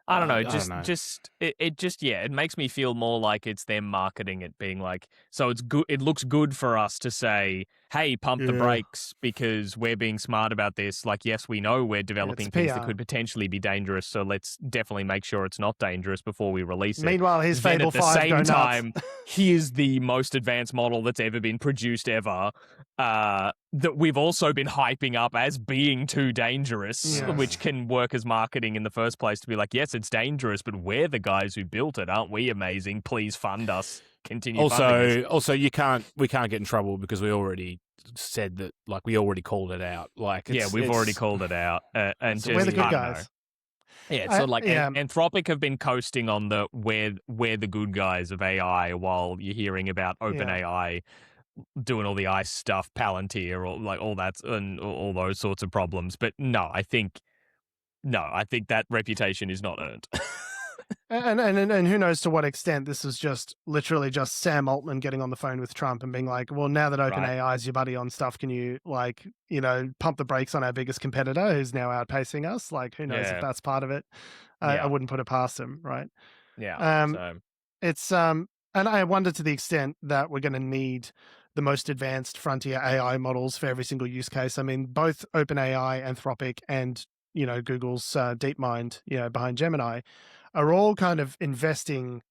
I don't know. It makes me feel more like it's them marketing it, being like, so it's good. It looks good for us to say, hey, pump the brakes because we're being smart about this. Like, yes, we know we're developing things that could potentially be dangerous, so let's definitely make sure it's not dangerous before we release it. Meanwhile, here's Fable 5 at the same time, here's the most advanced model that's ever been produced ever. That we've also been hyping up as being too dangerous, which can work as marketing in the first place to be like, yes, it's dangerous, but we're the guys who built it. Aren't we amazing? Please fund us. Continue funding us. Also, we can't get in trouble because we already said that, like, we already called it out. Like, we've already called it out. And so we're the good guys. Yeah, so Anthropic have been coasting on we're the good guys of AI while you're hearing about OpenAI doing all the ice stuff, Palantir, or like all that and all those sorts of problems. But no, I think that reputation is not earned. And who knows to what extent this is just literally just Sam Altman getting on the phone with Trump and being like, well, now that OpenAI is your buddy on stuff, can you pump the brakes on our biggest competitor who's now outpacing us? Like, who knows if that's part of it? I wouldn't put it past him, right? Yeah. It's and I wonder to the extent that we're going to need the most advanced frontier AI models for every single use case. I mean, both OpenAI, Anthropic, and Google's DeepMind, behind Gemini, are all kind of investing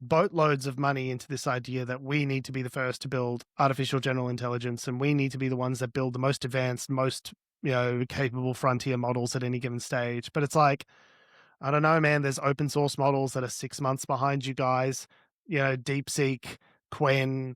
boatloads of money into this idea that we need to be the first to build artificial general intelligence, and we need to be the ones that build the most advanced, most capable frontier models at any given stage. But it's like, I don't know, man. There's open source models that are 6 months behind you guys. DeepSeek, Qwen,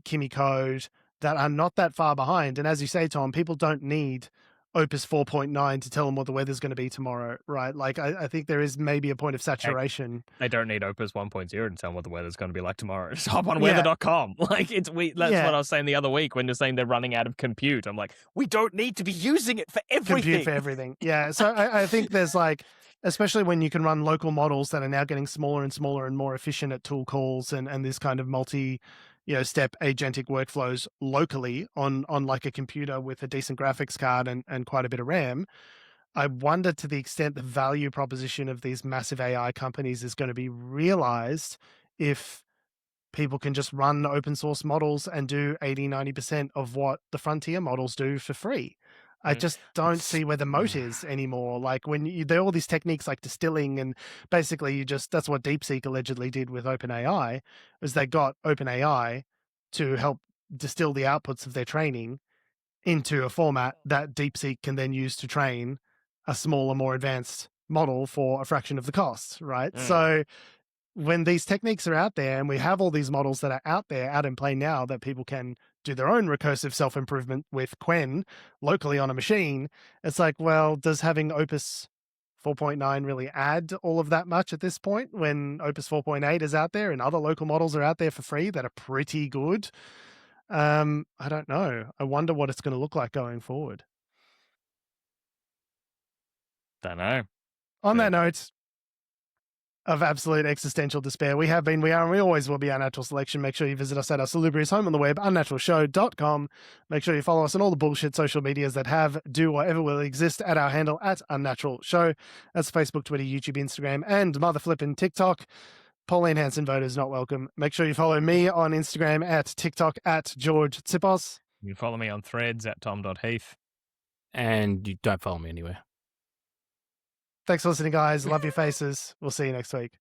Kimi Code, that are not that far behind. And as you say, Tom, people don't need Opus 4.9 to tell them what the weather's going to be tomorrow, right? Like, I think there is maybe a point of saturation. They don't need Opus 1.0 to tell them what the weather's going to be like tomorrow. Just hop on weather.com. Like, that's what I was saying the other week when you're saying they're running out of compute. I'm like, we don't need to be using it for everything. Compute for everything. Yeah. So I think there's like, especially when you can run local models that are now getting smaller and smaller and more efficient at tool calls and this kind of step agentic workflows locally on like a computer with a decent graphics card and quite a bit of RAM. I wonder to the extent the value proposition of these massive AI companies is going to be realized if people can just run open source models and do 80-90% of what the frontier models do for free. I just don't see where the moat is anymore. Like when there are all these techniques like distilling, and basically that's what DeepSeek allegedly did with OpenAI, was they got OpenAI to help distill the outputs of their training into a format that DeepSeek can then use to train a smaller, more advanced model for a fraction of the cost, right? So when these techniques are out there and we have all these models that are out in play now that people can do their own recursive self-improvement with Qwen locally on a machine, it's like, well, does having Opus 4.9 really add all of that much at this point when Opus 4.8 is out there and other local models are out there for free that are pretty good? I don't know. I wonder what it's going to look like going forward. Don't know. On that note of absolute existential despair, we are, and we always will be Unnatural Selection. Make sure you visit us at our salubrious home on the web, unnaturalshow.com. Make sure you follow us on all the bullshit social medias that do, or ever will exist at our handle at Unnatural Show. That's Facebook, Twitter, YouTube, Instagram, and mother flipping TikTok. Pauline Hanson voters not welcome. Make sure you follow me on Instagram at TikTok at Jorge Tsipos. You can follow me on Threads at Tom.Heath. And you don't follow me anywhere. Thanks for listening, guys. Love your faces. We'll see you next week.